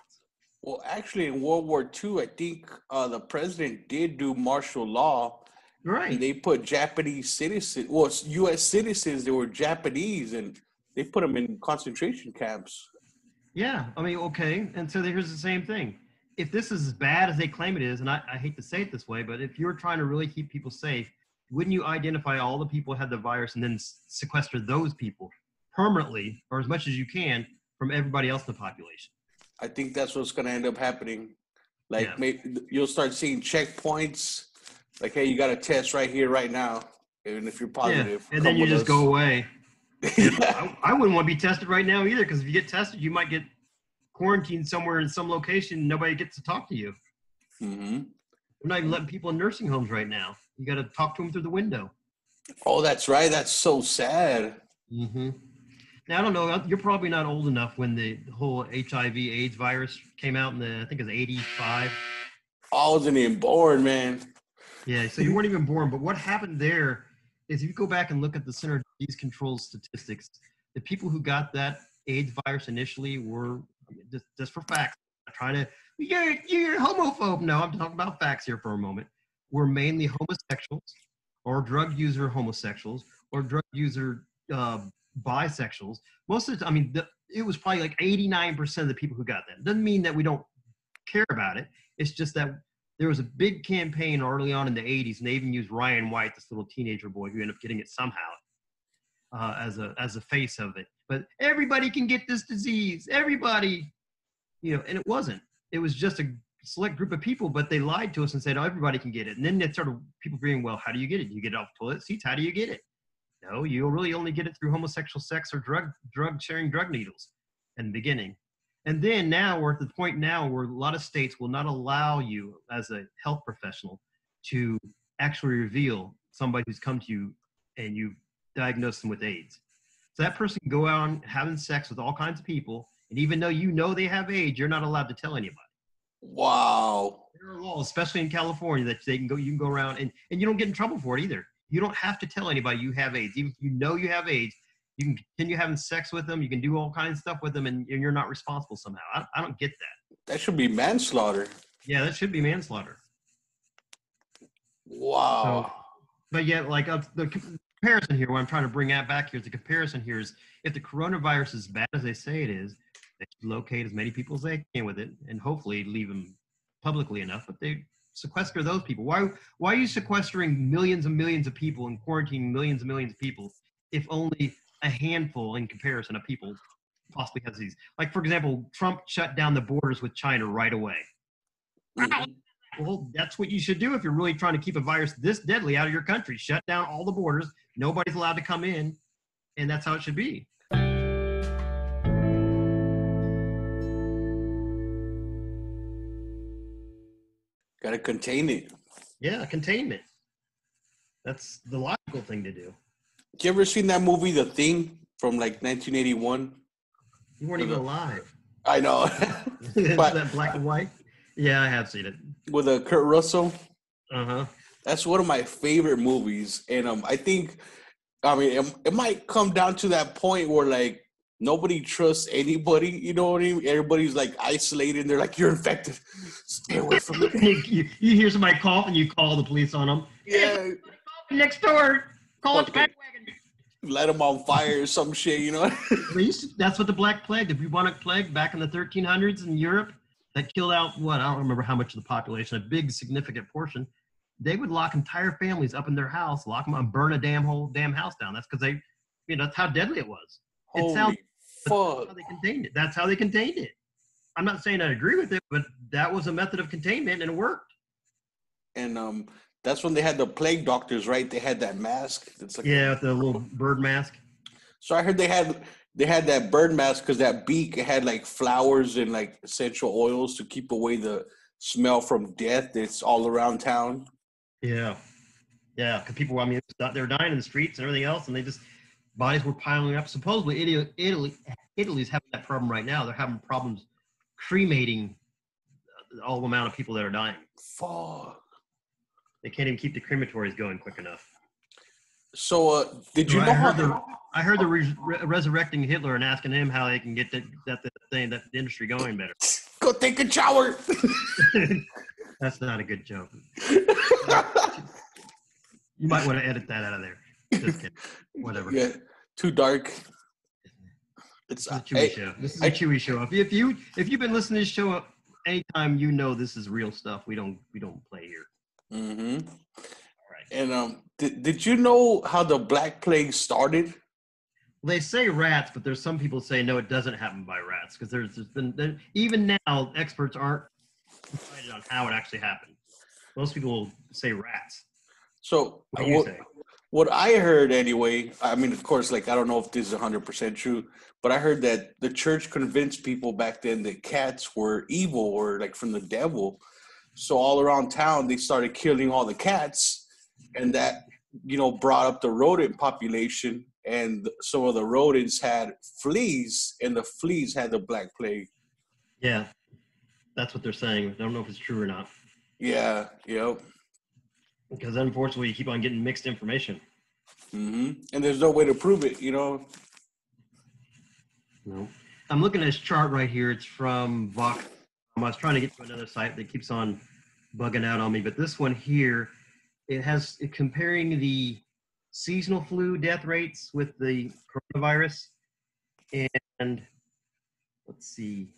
Well, actually, in World War II, I think the president did do martial law. Right. And they put Japanese citizens, well, U.S. citizens that were Japanese, and they put them in concentration camps. Yeah. I mean, okay. And so here's the same thing. If this is as bad as they claim it is, and I hate to say it this way, but if you're trying to really keep people safe, wouldn't you identify all the people who had the virus and then sequester those people permanently, or as much as you can, from everybody else in the population? I think that's what's going to end up happening. Like, maybe you'll start seeing checkpoints. Like, hey, you got a test right here, right now. And if you're positive. Yeah. And then you just go away. I wouldn't want to be tested right now either, because if you get tested, you might get quarantined somewhere in some location and nobody gets to talk to you. Mm-hmm. We're not even letting people in nursing homes right now. You got to talk to them through the window. Oh, that's right. That's so sad. Mm-hmm. Now, I don't know. You're probably not old enough when the whole HIV/AIDS virus came out I think it was '85. I wasn't even born, man. Yeah, so you weren't even born. But what happened there is if you go back and look at the Center for Disease Control statistics, the people who got that AIDS virus initially were, just for facts, I'm trying to, you're homophobe. No, I'm talking about facts here for a moment. Were mainly homosexuals or drug user homosexuals or drug user bisexuals. Most of the time, it was probably like 89% of the people who got that. Doesn't mean that we don't care about it. It's just that there was a big campaign early on in the 80s, and they even used Ryan White, this little teenager boy who ended up getting it somehow, as a face of it. But everybody can get this disease. Everybody, and it wasn't. It was just a select group of people, but they lied to us and said, oh, everybody can get it. And then they started people agreeing, well, how do you get it? Do you get it off toilet seats? How do you get it? No, you'll really only get it through homosexual sex or sharing drug needles in the beginning. And then now we're at the point now where a lot of states will not allow you as a health professional to actually reveal somebody who's come to you and you've diagnosed them with AIDS. So that person can go out having sex with all kinds of people, and even though they have AIDS, you're not allowed to tell anybody. Wow. There are laws, especially in California, that you can go around and you don't get in trouble for it either. You don't have to tell anybody you have AIDS. Even if you have AIDS, you can continue having sex with them. You can do all kinds of stuff with them, and you're not responsible somehow. I don't get that. That should be manslaughter. Yeah, that should be manslaughter. Wow. So, but yeah, like the comparison here, what I'm trying to bring back here is the comparison here is if the coronavirus is as bad as they say it is, they should locate as many people as they can with it and hopefully leave them publicly enough. But they sequester those people. Why are you sequestering millions and millions of people and quarantining millions and millions of people if only a handful in comparison of people possibly has these? Like, for example, Trump shut down the borders with China right away. Mm-hmm. Well, that's what you should do if you're really trying to keep a virus this deadly out of your country. Shut down all the borders. Nobody's allowed to come in, and that's how it should be. Got to contain it. Yeah, containment. That's the logical thing to do. You ever seen that movie, The Thing, from like 1981? You weren't even alive. I know. But, that black and white? Yeah, I have seen it. With Kurt Russell? Uh-huh. That's one of my favorite movies. And I think, it might come down to that point where, like, nobody trusts anybody. You know what I mean? Everybody's, like, isolated. They're like, you're infected. Stay away from me. You hear somebody cough and you call the police on them. Yeah. Next door. Call it the back wagon. Light them on fire or some shit, you know? That's what the Black Plague, the bubonic plague back in the 1300s in Europe, that killed out, I don't remember how much of the population, a big significant portion. They would lock entire families up in their house, lock them up, burn a whole damn house down. That's because that's how deadly it was. Holy fuck. That's how they contained it. That's how they contained it. I'm not saying I agree with it, but that was a method of containment and it worked. And that's when they had the plague doctors, right? They had that mask. It's like with the little bird mask. So I heard they had that bird mask because that beak, it had like flowers and like essential oils to keep away the smell from death that's all around town. Yeah. Yeah, because people, they were dying in the streets and everything else, and bodies were piling up. Supposedly, Italy's having that problem right now. They're having problems cremating all the amount of people that are dying. Fuck. They can't even keep the crematories going quick enough. So, did you know I heard they're resurrecting Hitler and asking him how they can get that industry going better. Go take a shower. That's not a good joke. You might want to edit that out of there. Just kidding. Whatever. Yeah, too dark. This is a Chuy show. This is a Chuy show. If you've been listening to this show anytime, this is real stuff. We don't play here. Mm-hmm. All right. And did you know how the Black Plague started? They say rats, but there's some people say no, it doesn't happen by rats because there's been even now experts aren't decided on how it actually happened. Most people will say rats. So what do you say? What I heard anyway, of course, like I don't know if this is 100% true, but I heard that the church convinced people back then that cats were evil or like from the devil. So all around town, they started killing all the cats, and that, brought up the rodent population. and some of the rodents had fleas, and the fleas had the Black Plague. Yeah, that's what they're saying. I don't know if it's true or not. Yeah, yep. Because unfortunately, you keep on getting mixed information. And there's no way to prove it, No. I'm looking at this chart right here. It's from Vox. I was trying to get to another site that keeps on bugging out on me, but this one here, it's comparing the seasonal flu death rates with the coronavirus. And let's see.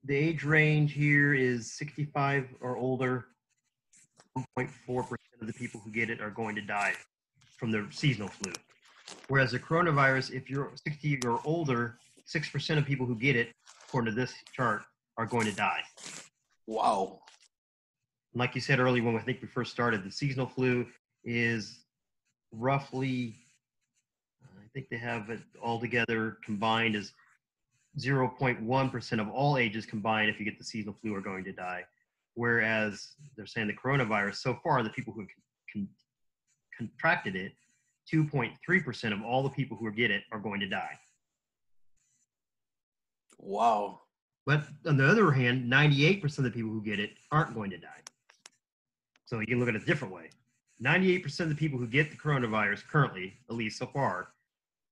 The age range here is 65 or older. 1.4% of the people who get it are going to die from the seasonal flu. Whereas the coronavirus, if you're 60 or older, 6% of people who get it, according to this chart, are going to die. Wow. Like you said earlier when I think we first started, the seasonal flu is roughly, I think they have it all together combined as 0.1% of all ages combined if you get the seasonal flu are going to die. Whereas they're saying the coronavirus, so far, the people who contracted it, 2.3% of all the people who get it are going to die. Wow. But on the other hand, 98% of the people who get it aren't going to die. So you can look at it a different way. 98% of the people who get the coronavirus currently, at least so far,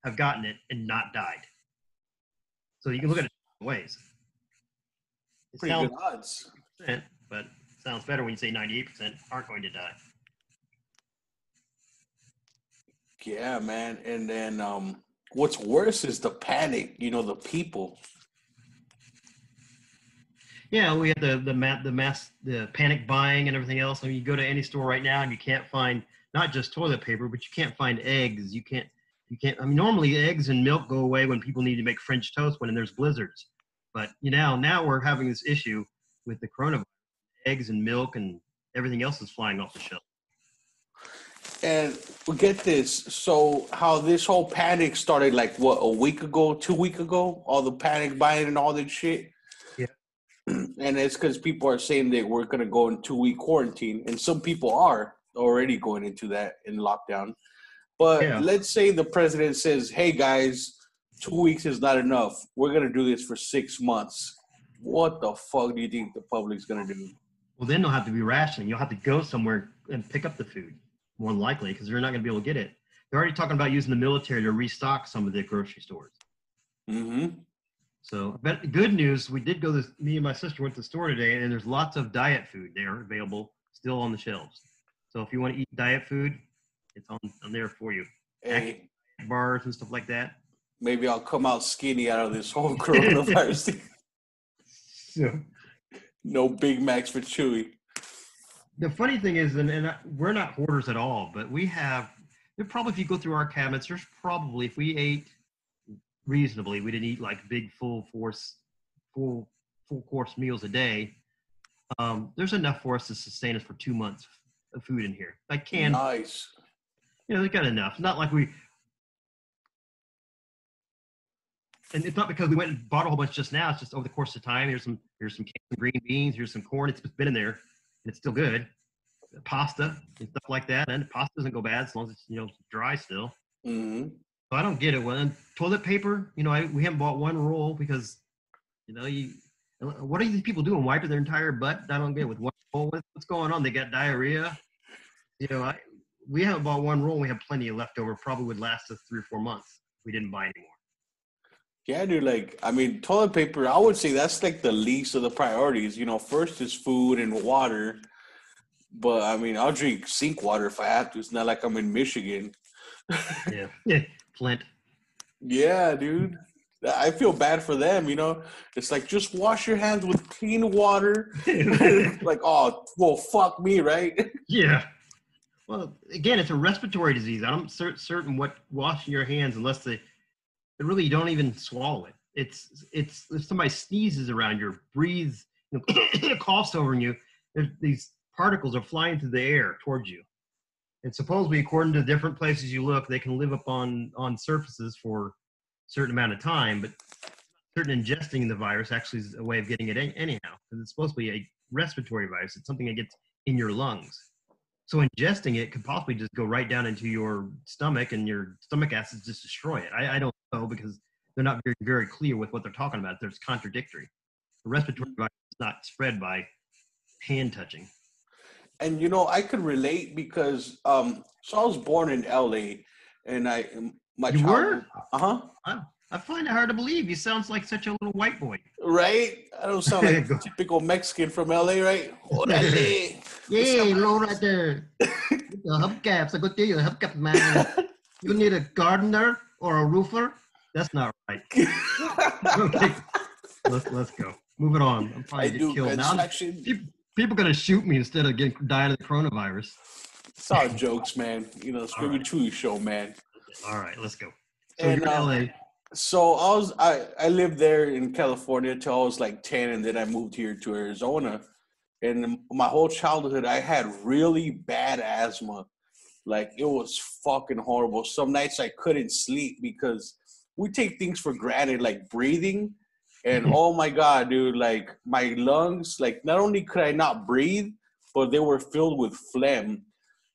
have gotten it and not died. So you can look at it different ways. It Pretty sounds good odds. but it sounds better when you say 98% aren't going to die. Yeah, man. And then what's worse is the panic, the people. Yeah, we had the panic buying and everything else. I mean, you go to any store right now and you can't find not just toilet paper, but you can't find eggs. You can't. I mean, normally eggs and milk go away when people need to make French toast when there's blizzards. But now we're having this issue with the coronavirus. Eggs and milk and everything else is flying off the shelf. And get this. So how this whole panic started, like what, a week ago, 2 weeks ago, all the panic buying and all that shit. Yeah. And it's because people are saying that we're going to go in 2-week quarantine. And some people are already going into that in lockdown. But let's say the president says, hey, guys, 2 weeks is not enough. We're going to do this for 6 months. What the fuck do you think the public's going to do? Well, then they'll have to be rationing. You'll have to go somewhere and pick up the food, more than likely, because they're not going to be able to get it. They're already talking about using the military to restock some of the grocery stores. So, but good news, we did go me and my sister went to the store today, and there's lots of diet food there available, still on the shelves. So if you want to eat diet food, it's on there for you. Hey, bars and stuff like that. Maybe I'll come out skinny out of this whole coronavirus thing. So, no Big Macs for Chewy. The funny thing is, and we're not hoarders at all, but if you go through our cabinets, there's probably, if we ate reasonably, we didn't eat like big full course meals a day. There's enough for us to sustain us for 2 months of food in here. Nice. They got enough. It's not like and it's not because we went and bought a whole bunch just now. It's just over the course of time. Here's some green beans. Here's some corn. It's been in there, and it's still good. Pasta and stuff like that. And pasta doesn't go bad as long as it's dry still. Mm-hmm. So I don't get it. When toilet paper, we haven't bought one roll because, what are these people doing? Wiping their entire butt? I don't get it. With one roll, what's going on? They got diarrhea. We haven't bought one roll. We have plenty of leftover. Probably would last us 3 or 4 months. We didn't buy anymore. Yeah, dude. Toilet paper, I would say that's like the least of the priorities. First is food and water. But, I'll drink sink water if I have to. It's not like I'm in Michigan. Yeah. Flint. Yeah, dude. I feel bad for them, It's like, just wash your hands with clean water. Like, oh, well, fuck me, right? Yeah. Well, again, it's a respiratory disease. I'm certain what washing your hands, unless really you don't even swallow it. It's if somebody sneezes around you, breathes, coughs over you, these particles are flying through the air towards you. And supposedly, according to different places you look, they can live up on surfaces for a certain amount of time, but certain ingesting the virus actually is a way of getting it anyhow, because it's supposed to be a respiratory virus. It's something that gets in your lungs. So ingesting it could possibly just go right down into your stomach, and your stomach acids just destroy it. I don't know, because they're not very, very clear with what they're talking about. There's contradictory. The respiratory virus is not spread by hand touching. And you know, I could relate because so I was born in LA, and my You childhood, were? I find it hard to believe. You sound like such a little white boy. right? I don't sound like a typical Mexican from LA, right? Orale. Yeah, low right there. The hubcaps. I go tell you, hubcap man. You need a gardener or a roofer? That's not right. Okay, let's go. Moving on. I'm probably get killed now. People gonna shoot me instead of dying of the coronavirus. It's all jokes, man. You know, Screaming Chuy Show, man. All right, let's go. So And you're in LA. so I lived there in California till I was like 10, and then I moved here to Arizona. And my whole childhood, I had really bad asthma. Like, it was fucking horrible. Some nights I couldn't sleep because we take things for granted, like breathing. And oh my God, dude, like my lungs, like not only could I not breathe, but they were filled with phlegm.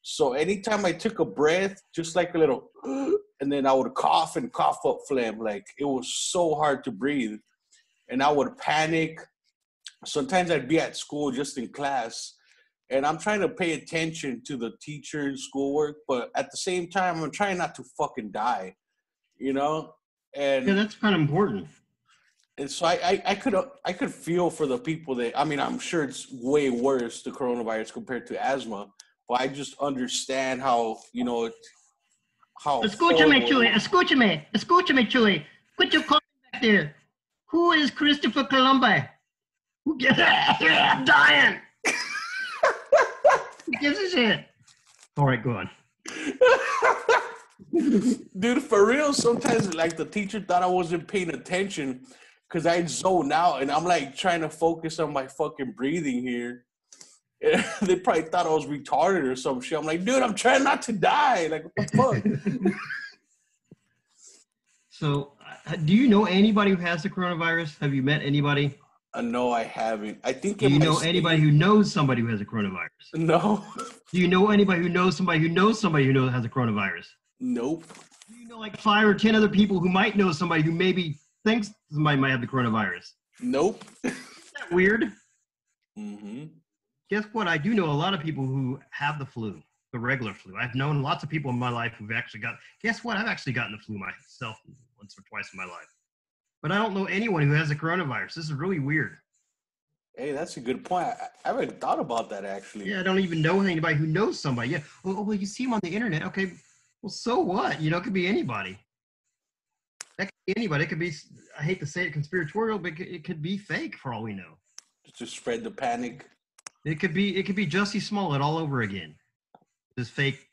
So anytime I took a breath, just like a little, and then I would cough and cough up phlegm. Like, it was so hard to breathe. And I would panic. Sometimes I'd be at school just in class, and I'm trying to pay attention to the teacher and schoolwork, but at the same time, I'm trying not to fucking die, you know? And Yeah, that's kind of important. and so I could feel for the people that, I mean, I'm sure it's way worse, the coronavirus, compared to asthma, but I just understand how, you know, how. Escúchame, Chuy. Escúchame, Chuy. Quit your calling back there. Who is Christopher Columbus? Who gives I'm dying. Who gives a shit? All right, go on. Dude, for real, sometimes like the teacher thought I wasn't paying attention because I'd zone out, and I'm like trying to focus on my fucking breathing here. And they probably thought I was retarded or some shit. I'm like, dude, I'm trying not to die. Like, what the fuck? So, do you know anybody who has the coronavirus? Have you met anybody? No, I haven't. I think. Do you know anybody who knows somebody who has a coronavirus? No. Do you know anybody who knows somebody who knows somebody who has a coronavirus? Nope. Do you know like 5 or 10 other people who might know somebody who maybe thinks somebody might have the coronavirus? Nope. Isn't that weird? Mm-hmm. Guess what? I do know a lot of people who have the flu, the regular flu. I've known lots of people in my life who've actually got. Guess what? I've actually gotten the flu myself once or twice in my life. But I don't know anyone who has the coronavirus. This is really weird. Hey, that's a good point. I haven't thought about that, actually. Yeah, I don't even know anybody who knows somebody. Yeah. Oh, well, you see him on the internet. Okay. Well, so what? You know, it could be anybody. That could be anybody. It could be, I hate to say it, conspiratorial, but it could be fake for all we know. To spread the panic. It could be Jussie Smollett all over again. This fake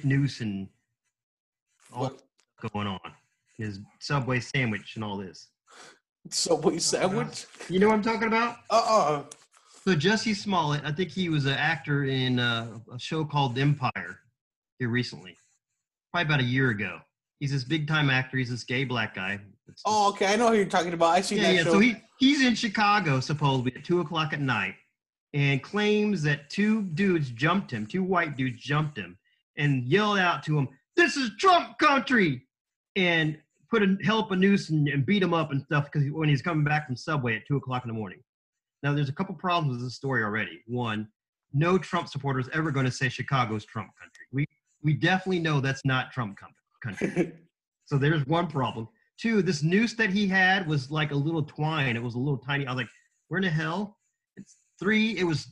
news and all going on. His Subway sandwich and all this. Subway sandwich? You know what I'm talking about? So Jussie Smollett, I think he was an actor in a show called Empire here recently, probably about a year ago. He's this big time actor. He's this gay black guy. Oh, okay. I know who you're talking about. I see that show. So he's in Chicago supposedly at 2:00 at night, and claims that two white dudes jumped him and yelled out to him, "This is Trump country," and held up a noose and beat him up and stuff because when he's coming back from Subway at 2:00 in the morning. Now, there's a couple problems with this story already. One, no Trump supporter is ever going to say Chicago's Trump country. We definitely know that's not Trump country. So there's one problem. Two, this noose that he had was like a little twine. It was a little tiny. I was like, where in the hell? Three, it was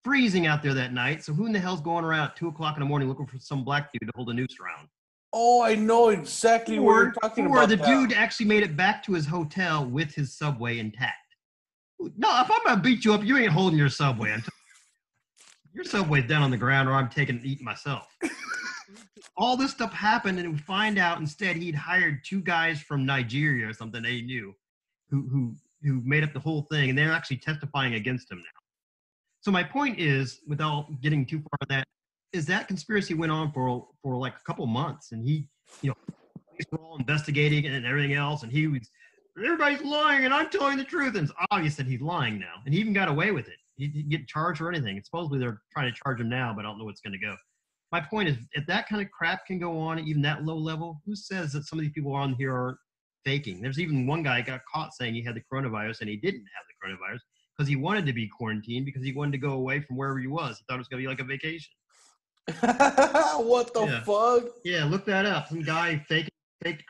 freezing out there that night. So who in the hell's going around at 2:00 in the morning looking for some black dude to hold a noose around? Oh, I know exactly what you're talking about. Or the dude actually made it back to his hotel with his Subway intact. No, if I'm going to beat you up, you ain't holding your Subway. Your Subway's down on the ground or I'm taking and eating myself. All this stuff happened, and we find out instead he'd hired 2 guys from Nigeria or something they knew who made up the whole thing, and they're actually testifying against him now. So my point is, without getting too far on that, is that conspiracy went on for like a couple months, and he, police were all investigating it and everything else, and everybody's lying, and I'm telling the truth, and it's obvious that he's lying now, and he even got away with it. he'd get charged or anything. And supposedly they're trying to charge him now, but I don't know what's going to go. My point is, if that kind of crap can go on at even that low level, who says that some of these people on here are faking? There's even one guy got caught saying he had the coronavirus and he didn't have the coronavirus because he wanted to be quarantined because he wanted to go away from wherever he was. He thought it was going to be like a vacation. What the fuck? Yeah, look that up. Some guy faked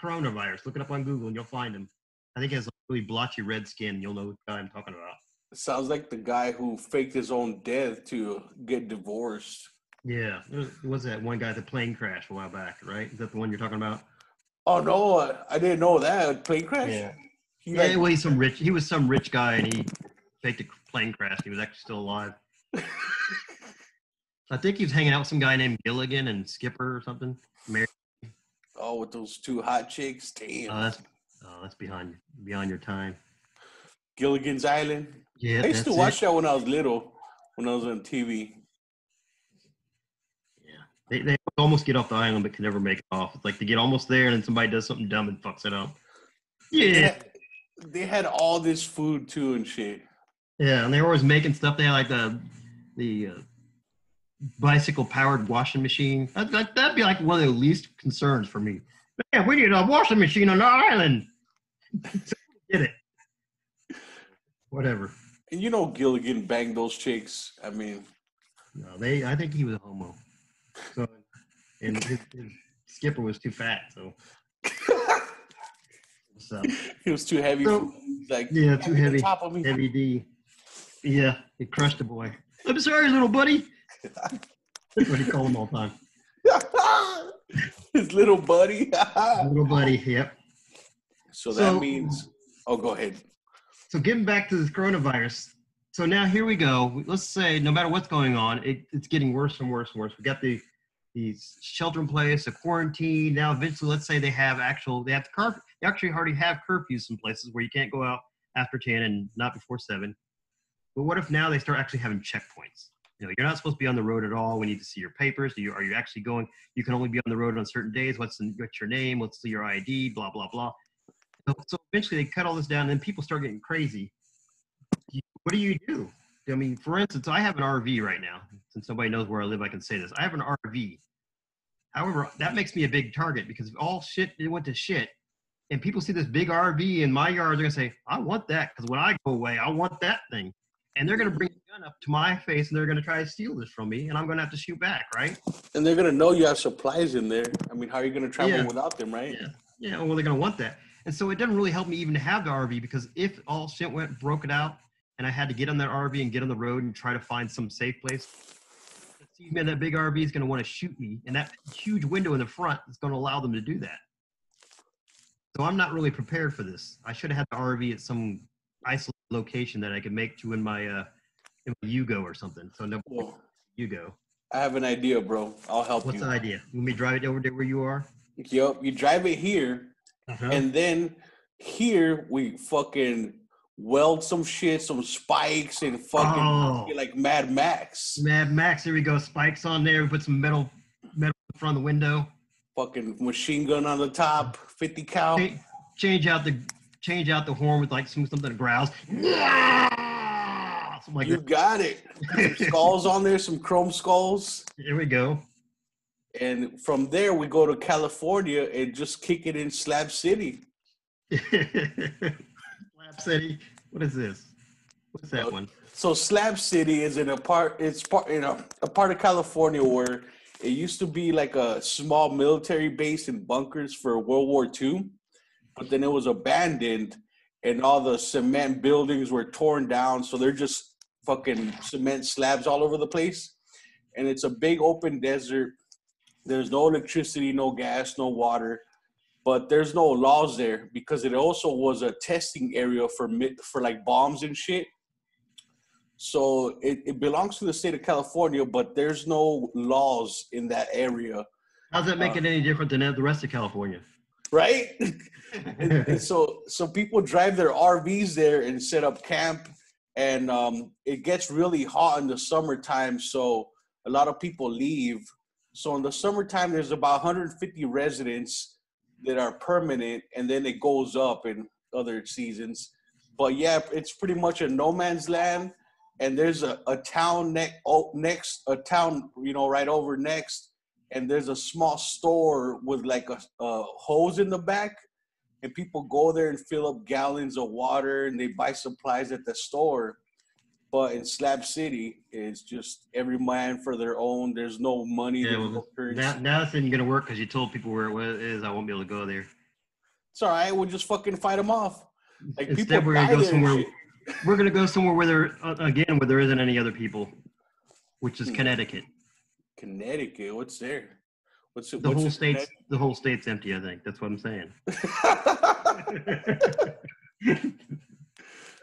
coronavirus. Look it up on Google and you'll find him. I think he has really blotchy red skin. You'll know the guy I'm talking about. It sounds like the guy who faked his own death to get divorced. Yeah, there was that one guy at the plane crash a while back, right? Is that the one you're talking about? Oh no, I didn't know that. Plane crash? Yeah. Well, he was some rich guy and he faked a plane crash. He was actually still alive. I think he was hanging out with some guy named Gilligan and Skipper or something. Mary. Oh, with those two hot chicks? Damn. That's behind your time. Gilligan's Island? Yeah, I used to watch that when I was little, when I was on TV. Yeah. They almost get off the island but can never make it off. It's like they get almost there and then somebody does something dumb and fucks it up. Yeah. They had all this food too and shit. Yeah, and they were always making stuff. They had like the bicycle-powered washing machine. That'd be like one of the least concerns for me. Man, we need a washing machine on the island. Get it. Whatever. And you know Gilligan banged those chicks. I mean. No, I think he was a homo. So, and his skipper was too fat, so. He was too heavy. So, like, yeah, too heavy. Top of me. Heavy D. Yeah, he crushed the boy. I'm sorry, little buddy. That's what he called him all the time. His little buddy. Little buddy, yep. So that means, go ahead. So getting back to this coronavirus. So now here we go. Let's say no matter what's going on, it's getting worse and worse and worse. We got these shelter in place, a quarantine. Now eventually, let's say they actually already have curfews in places where you can't go out after 10 and not before 7. But what if now they start actually having checkpoints? You know, you're not supposed to be on the road at all. We need to see your papers. Are you actually going? You can only be on the road on certain days. What's your name? What's your ID? Blah, blah, blah. So eventually they cut all this down and then people start getting crazy. What do you do? I mean, for instance, I have an RV right now. Since nobody knows where I live, I can say this. I have an RV. However, that makes me a big target because if all shit it went to shit and people see this big RV in my yard, they're going to say, I want that because when I go away, I want that thing. And they're going to bring a gun up to my face and they're going to try to steal this from me and I'm going to have to shoot back, right? And they're going to know you have supplies in there. I mean, how are you going to travel without them, right? Yeah, well, they're going to want that. And so it doesn't really help me even to have the RV because if all shit went broken out and I had to get on that RV and get on the road and try to find some safe place, man, that big RV is going to want to shoot me. And that huge window in the front is going to allow them to do that. So I'm not really prepared for this. I should have had the RV at some isolated location that I could make to in my Yugo or something. So no Yugo. I have an idea, bro. I'll help you. What's the idea? You want me to drive it over there where you are? Yup. You drive it here. And then here we fucking weld some shit, some spikes, and fucking like Mad Max. Mad Max, here we go. Spikes on there. We put some metal in front of the window. Fucking machine gun on the top, 50 cal. Change out the horn with like something that growls. Like you got it. Some skulls on there, some chrome skulls. Here we go. And from there, we go to California and just kick it in Slab City. Slab City? What is this? What's that one? So Slab City is a part of California where it used to be like a small military base and bunkers for World War II, but then it was abandoned and all the cement buildings were torn down. So they're just fucking cement slabs all over the place. And it's a big open desert. There's no electricity, no gas, no water, but there's no laws there because it also was a testing area for like bombs and shit. So it belongs to the state of California, but there's no laws in that area. How does that make it any different than the rest of California? Right? and so people drive their RVs there and set up camp, and it gets really hot in the summertime, so a lot of people leave. So in the summertime, there's about 150 residents that are permanent, and then it goes up in other seasons. But yeah, it's pretty much a no man's land. and there's a town next, a town, right over next, and there's a small store with like a hose in the back, and people go there and fill up gallons of water, and they buy supplies at the store. But in Slab City, it's just every man for their own. There's no money. Yeah, There's no currency. now it's not going to work because you told people where it is. I won't be able to go there. It's all right. We'll just fucking fight them off. Like Instead, people we're going to die go there and somewhere. shit. We're going to go somewhere where there isn't any other people, which is Connecticut. Connecticut. What's there? What's The whole state's empty. I think that's what I'm saying.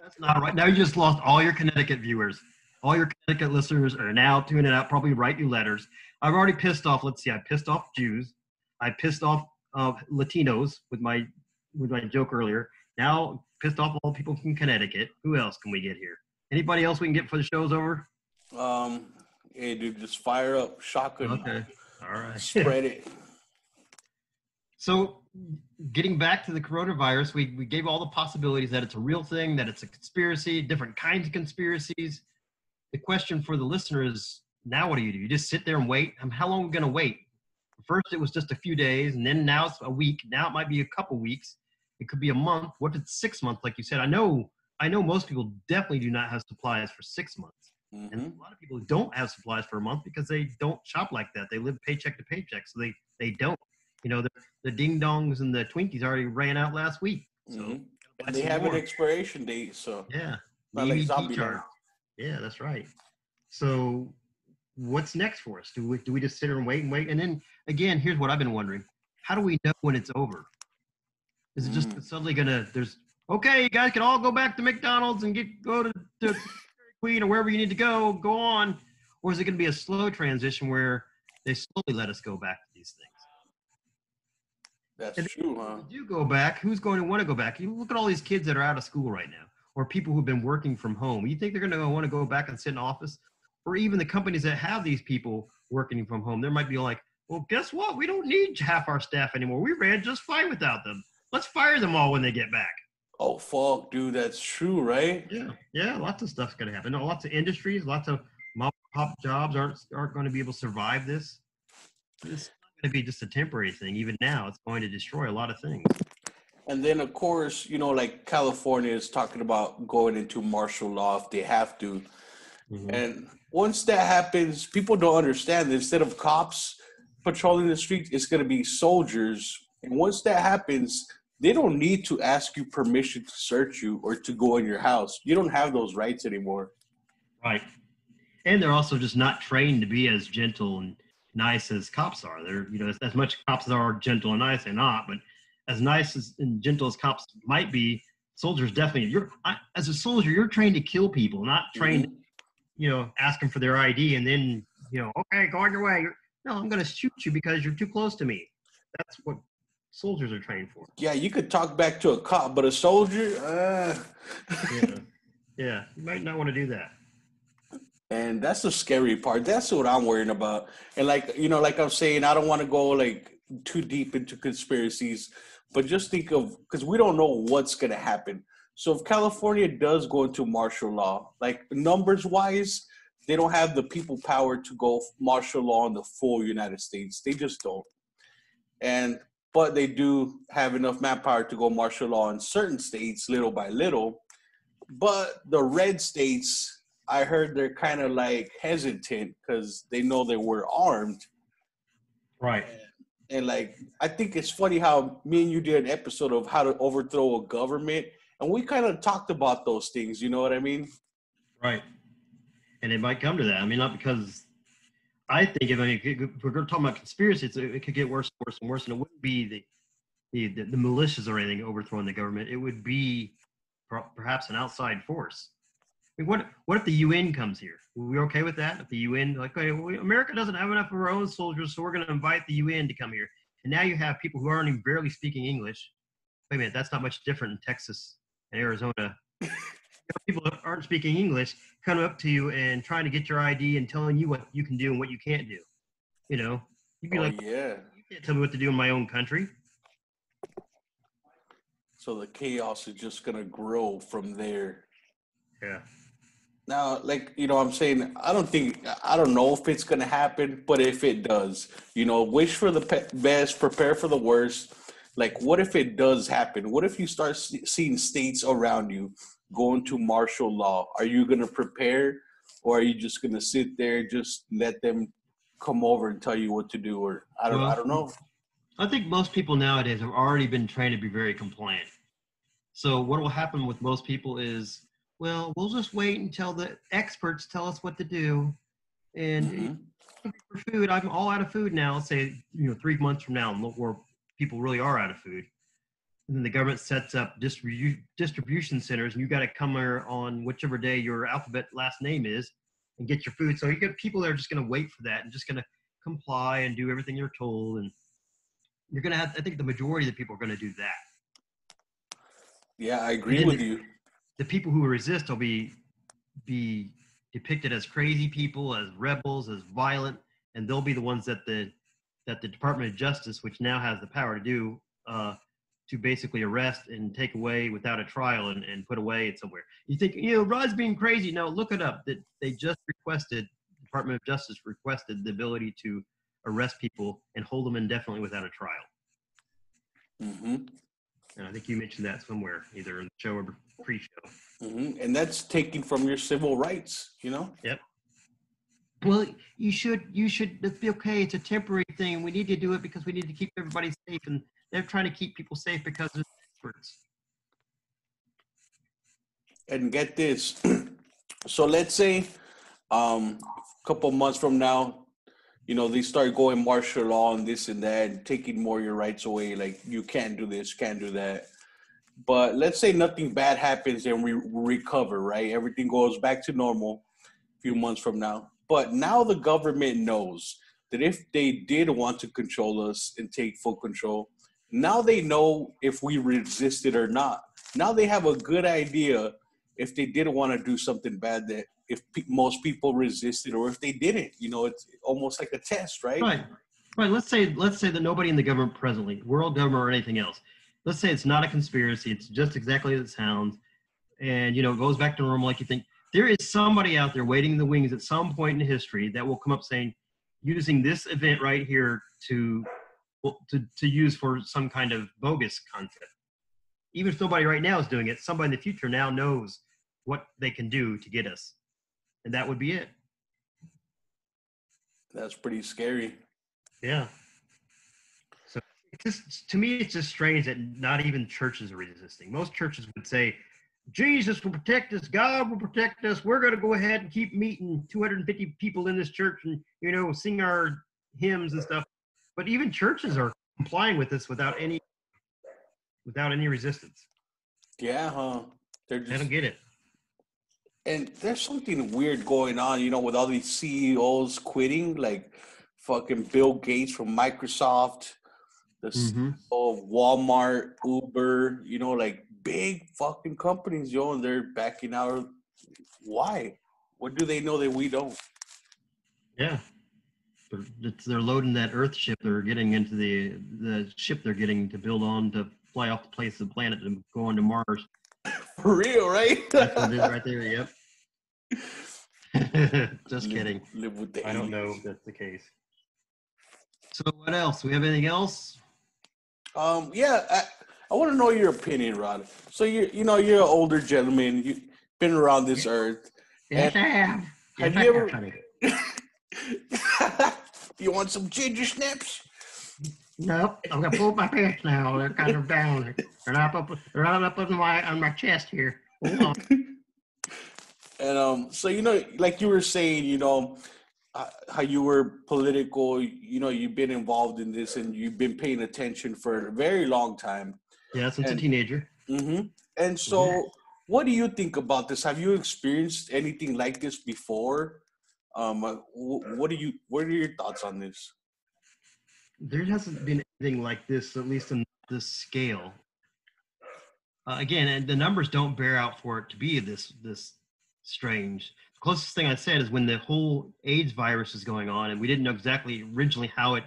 That's not right. Now you just lost all your Connecticut viewers. All your Connecticut listeners are now tuning out. Probably write you letters. I've already pissed off. Let's see. I pissed off Jews. I pissed off Latinos with my joke earlier. Now pissed off all people from Connecticut. Who else can we get here? Anybody else we can get for the show's over? Hey, dude, just fire up shotgun. Okay. All right. Spread it. So getting back to the coronavirus, we gave all the possibilities that it's a real thing, that it's a conspiracy, different kinds of conspiracies. The question for the listener is, now what do? You just sit there and wait? How long are we going to wait? First, it was just a few days, and then now it's a week. Now it might be a couple weeks. It could be a month. What if it's 6 months, like you said? I know most people definitely do not have supplies for 6 months. Mm-hmm. And a lot of people don't have supplies for a month because they don't shop like that. They live paycheck to paycheck, so they don't. The ding-dongs and the Twinkies already ran out last week. So and they have an expiration date, so yeah. Not like zombie chart. Yeah, that's right. So what's next for us? Do we just sit here and wait? And then again, here's what I've been wondering. How do we know when it's over? Is it just suddenly okay, you guys can all go back to McDonald's and go to Dairy Queen or wherever you need to go on? Or is it going to be a slow transition where they slowly let us go back to these things? That's true, huh? If you go back, who's going to want to go back? You look at all these kids that are out of school right now, or people who've been working from home. You think they're going to want to go back and sit in office? Or even the companies that have these people working from home, they might be like, well, guess what? We don't need half our staff anymore. We ran just fine without them. Let's fire them all when they get back. Oh, fuck, dude, that's true, right? Yeah, lots of stuff's going to happen. No, lots of industries, lots of mom-and-pop jobs aren't going to be able to survive this. It's not going to be just a temporary thing. Even now, it's going to destroy a lot of things. And then, of course, like California is talking about going into martial law if they have to. Mm-hmm. And once that happens, people don't understand that instead of cops patrolling the streets, it's going to be soldiers. And once that happens, they don't need to ask you permission to search you or to go in your house. You don't have those rights anymore. Right. And they're also just not trained to be as gentle and nice as cops are. They're, as much cops are gentle and nice, they're not, but as nice and gentle as cops might be, soldiers definitely, as a soldier, you're trained to kill people, not trained, ask them for their ID and then, okay, go on your way. No, I'm going to shoot you because you're too close to me. That's what soldiers are trained for. Yeah, you could talk back to a cop, but a soldier, Yeah, you might not want to do that. And that's the scary part. That's what I'm worrying about. And like I'm saying, I don't want to go like too deep into conspiracies, but just think of, because we don't know what's going to happen. So if California does go into martial law, like numbers wise, they don't have the people power to go martial law in the full United States. They just don't. But they do have enough manpower to go martial law in certain states, little by little. But the red states, I heard they're kind of like hesitant because they know they were armed. Right. And like, I think it's funny how me and you did an episode of how to overthrow a government. And we kind of talked about those things. You know what I mean? Right. And it might come to that. I mean, not because I think if we're going to talk about conspiracies, it could get worse and worse and worse. And it wouldn't be the militias or anything overthrowing the government. It would be perhaps an outside force. I mean, what if the UN comes here? Are we okay with that? If the UN, America doesn't have enough of our own soldiers, so we're going to invite the UN to come here. And now you have people who aren't even barely speaking English. Wait a minute, that's not much different in Texas and Arizona. People that aren't speaking English coming up to you and trying to get your ID and telling you what you can do and what you can't do. You'd be yeah, you can't tell me what to do in my own country. So the chaos is just going to grow from there. Yeah. Now, like, I'm saying, I don't know if it's going to happen, but if it does, wish for the best, prepare for the worst. Like, what if it does happen? What if you start seeing states around you going to martial law? Are you going to prepare, or are you just going to sit there, just let them come over and tell you what to do? Or I don't know. I think most people nowadays have already been trained to be very compliant. So what will happen with most people is, well, we'll just wait until the experts tell us what to do. And for food, I'm all out of food now. Let's say, 3 months from now, where people really are out of food. And then the government sets up distribution centers, and you got to come here on whichever day your alphabet last name is and get your food. So you get people that are just going to wait for that and just going to comply and do everything you're told. And you're going to have, I think the majority of the people are going to do that. Yeah, I agree with you. The people who resist will be depicted as crazy people, as rebels, as violent, and they'll be the ones that the Department of Justice, which now has the power to do, to basically arrest and take away without a trial and put away somewhere. You think, Rod's being crazy. No, look it up. That they just requested, Department of Justice requested the ability to arrest people and hold them indefinitely without a trial. Mm-hmm. And I think you mentioned that somewhere, either in the show or pre-show. Mm-hmm. And that's taking from your civil rights, Yep. Well, you should be okay. It's a temporary thing. We need to do it because we need to keep everybody safe, and they're trying to keep people safe because of experts. And get this. So let's say a couple months from now, they start going martial law and this and that and taking more of your rights away. Like, you can't do this, can't do that. But let's say nothing bad happens and we recover, right? Everything goes back to normal a few months from now. But now the government knows that if they did want to control us and take full control, now they know if we resist it or not. Now they have a good idea if they didn't want to do something bad, that if most people resisted or if they didn't. It's almost like a test, right? Right. Let's say that nobody in the government presently, world government or anything else, let's say it's not a conspiracy. It's just exactly as it sounds. And, it goes back to normal like you think. There is somebody out there waiting in the wings at some point in history that will come up saying, using this event right here to use for some kind of bogus content. Even if nobody right now is doing it, somebody in the future now knows what they can do to get us. And that would be it. That's pretty scary. Yeah. So to me, it's just strange that not even churches are resisting. Most churches would say, Jesus will protect us. God will protect us. We're going to go ahead and keep meeting 250 people in this church and, sing our hymns and stuff. But even churches are complying with this without any resistance. Yeah, huh? I don't get it. And there's something weird going on, with all these CEOs quitting, like fucking Bill Gates from Microsoft, the CEO of Walmart, Uber, like big fucking companies, and they're backing out. Why? What do they know that we don't? Yeah. They're loading that Earth ship. They're getting into the ship they're getting to build on to fly off the place of the planet and go on to Mars. For real, right? That's what it is right there, yep. Just kidding. Live with the I don't know if that's the case. So what else? We have anything else? Yeah, I want to know your opinion, Rod. So you're an older gentleman. You've been around this earth. Yes, I have. Have Yes, you I ever? honey. You want some ginger snaps? Nope, I'm gonna pull my pants now. They're kind of down. They're not up on my chest here. Hold on. And so like you were saying, how you were political. You've been involved in this and you've been paying attention for a very long time. Yeah, since a teenager. Mm-hmm. And so, what do you think about this? Have you experienced anything like this before? What are your thoughts on this? There hasn't been anything like this, at least on this scale. Again, and the numbers don't bear out for it to be this strange. The closest thing I said is when the whole AIDS virus is going on, and we didn't know exactly originally how it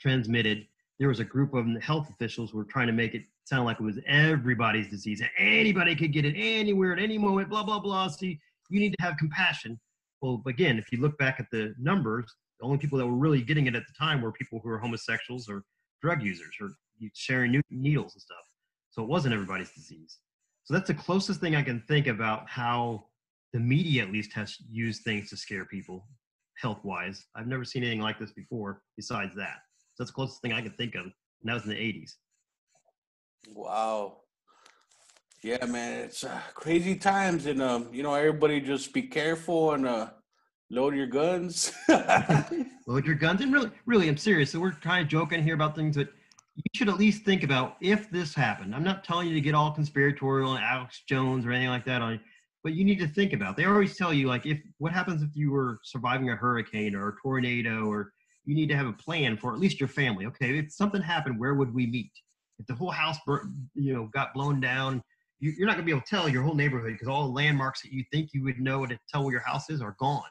transmitted. There was a group of health officials who were trying to make it sound like it was everybody's disease. Anybody could get it anywhere at any moment, blah, blah, blah. So you need to have compassion. Well, again, if you look back at the numbers, the only people that were really getting it at the time were people who were homosexuals or drug users or sharing needles and stuff. So it wasn't everybody's disease. So that's the closest thing I can think about how the media at least has used things to scare people health-wise. I've never seen anything like this before besides that. So that's the closest thing I can think of. And that was in the 80s. Wow. Yeah, man, it's crazy times, and everybody just be careful and load your guns. Load your guns, and really, I'm serious. So we're kind of joking here about things, but you should at least think about if this happened. I'm not telling you to get all conspiratorial and Alex Jones or anything like that on you, but you need to think about. They always tell you, like, what happens if you were surviving a hurricane or a tornado, or you need to have a plan for at least your family. Okay, if something happened, where would we meet? If the whole house got blown down, you're not going to be able to tell your whole neighborhood because all the landmarks that you think you would know to tell where your house is are gone.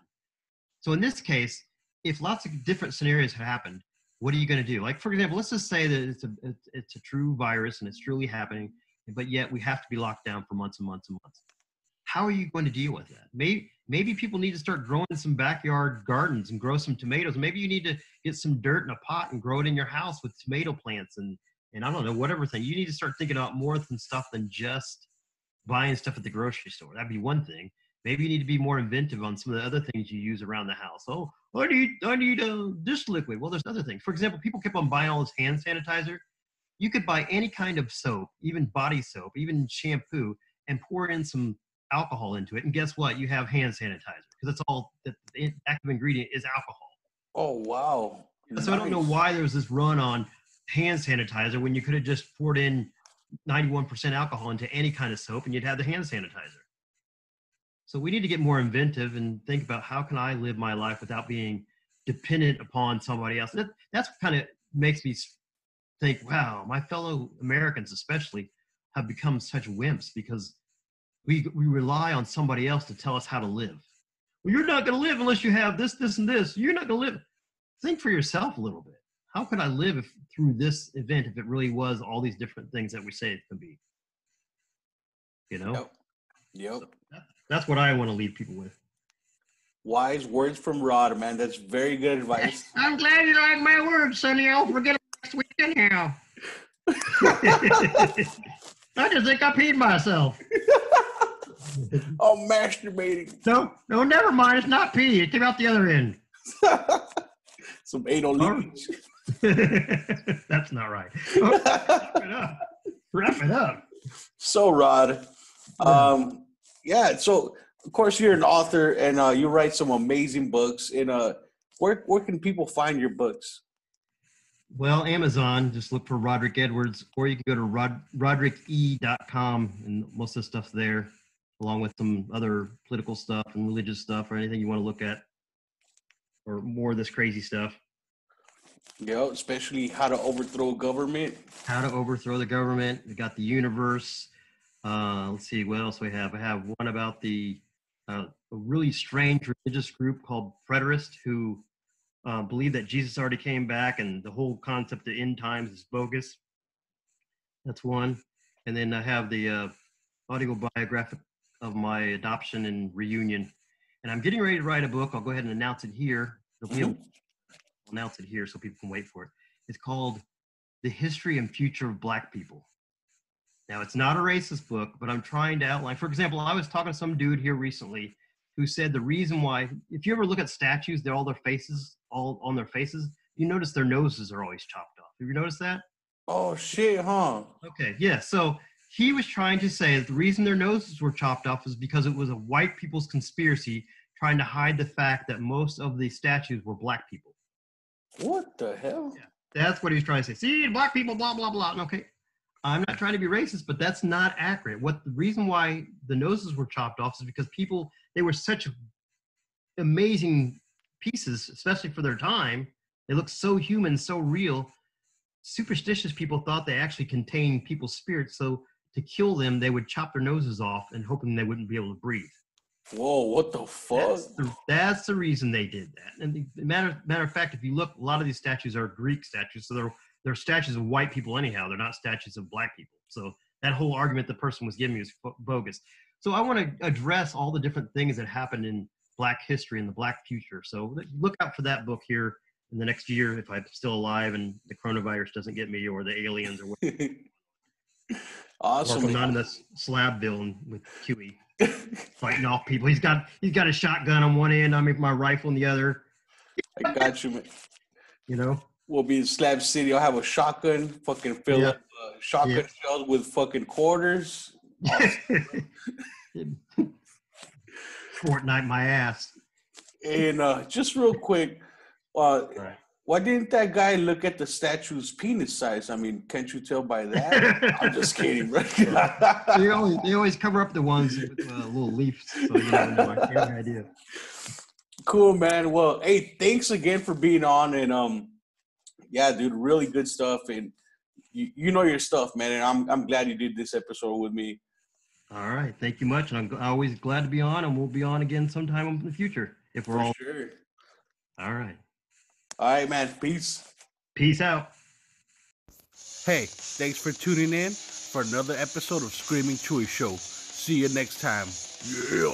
So in this case, if lots of different scenarios have happened, what are you going to do? Like, for example, let's just say that it's a true virus and it's truly happening, but yet we have to be locked down for months and months and months. How are you going to deal with that? Maybe people need to start growing some backyard gardens and grow some tomatoes. Maybe you need to get some dirt in a pot and grow it in your house with tomato plants and I don't know, whatever thing. You need to start thinking about more than stuff than just buying stuff at the grocery store. That'd be one thing. Maybe you need to be more inventive on some of the other things you use around the house. Oh, I need this liquid. Well, there's other things. For example, people kept on buying all this hand sanitizer. You could buy any kind of soap, even body soap, even shampoo, and pour in some alcohol into it. And guess what? You have hand sanitizer because the active ingredient is alcohol. Oh, wow. So Nice. I don't know why there was this run on hand sanitizer when you could have just poured in 91% alcohol into any kind of soap and you'd have the hand sanitizer. So we need to get more inventive and think about how can I live my life without being dependent upon somebody else. That's what kind of makes me think, wow, my fellow Americans especially have become such wimps because we rely on somebody else to tell us how to live. Well, you're not going to live unless you have this, this, and this. You're not going to live. Think for yourself a little bit. How could I live through this event if it really was all these different things that we say it can be? Yep. So that's what I want to leave people with. Wise words from Rod, man. That's very good advice. I'm glad you like my words, Sonny. I'll forget them next week anyhow. I just think I peed myself. Oh, masturbating. No, never mind. It's not pee. It came out the other end. Some anal leakage. That's not right. Oh, wrap it up. So, Rod, so of course you're an author and you write some amazing books. And where can people find your books? Well, Amazon, just look for Roderick Edwards, or you can go to rodricke.com, and most of the stuff's there, along with some other political stuff and religious stuff or anything you want to look at, or more of this crazy stuff. Yeah, especially how to overthrow government. How to overthrow the government. We got the universe. Let's see, what else we have? I have one about a really strange religious group called preterists who believe that Jesus already came back and the whole concept of end times is bogus. That's one. And then I have the autobiographic of my adoption and reunion. And I'm getting ready to write a book. I'll go ahead and announce it here. I'll announce it here so people can wait for it. It's called The History and Future of Black People. Now, it's not a racist book, but I'm trying to outline. For example, I was talking to some dude here recently who said the reason why, if you ever look at statues, they're all on their faces, you notice their noses are always chopped off. Have you noticed that? Oh, shit, huh? Okay, yeah. So he was trying to say that the reason their noses were chopped off is because it was a white people's conspiracy trying to hide the fact that most of the statues were black people. What the hell? Yeah, that's what he was trying to say. See, black people, blah, blah, blah. Okay, I'm not trying to be racist, but that's not accurate. The reason why the noses were chopped off is because they were such amazing pieces, especially for their time. They looked so human, so real. Superstitious people thought they actually contained people's spirits, so to kill them, they would chop their noses off and hoping they wouldn't be able to breathe. Whoa, what the fuck? That's the reason they did that. And matter of fact, if you look, a lot of these statues are Greek statues, so they're statues of white people anyhow. They're not statues of black people. So that whole argument the person was giving me was bogus. So I want to address all the different things that happened in Black history and the Black future. So look out for that book here in the next year if I'm still alive and the coronavirus doesn't get me or the aliens or whatever. Awesome. Or if I'm not in this slab building with Chewy fighting off people. He's got a shotgun on one end, I'm my rifle on the other. I got you, man. You know? We'll be in Slab City. I'll have a shotgun, fucking fill up shotgun shells with fucking quarters. Fortnite my ass. And just real quick, Right. why didn't that guy look at the statue's penis size? I mean, can't you tell by that? I'm just kidding, bro. they always cover up the ones with little leaves, so you never know. I have no idea. Cool, man. Well, hey, thanks again for being on, and yeah, dude, really good stuff, and you know your stuff, man. And I'm glad you did this episode with me. All right, thank you much, and I'm always glad to be on, and we'll be on again sometime in the future if we're all sure. All right. All right, man. Peace. Peace out. Hey, thanks for tuning in for another episode of Screaming Chuy Show. See you next time. Yeah.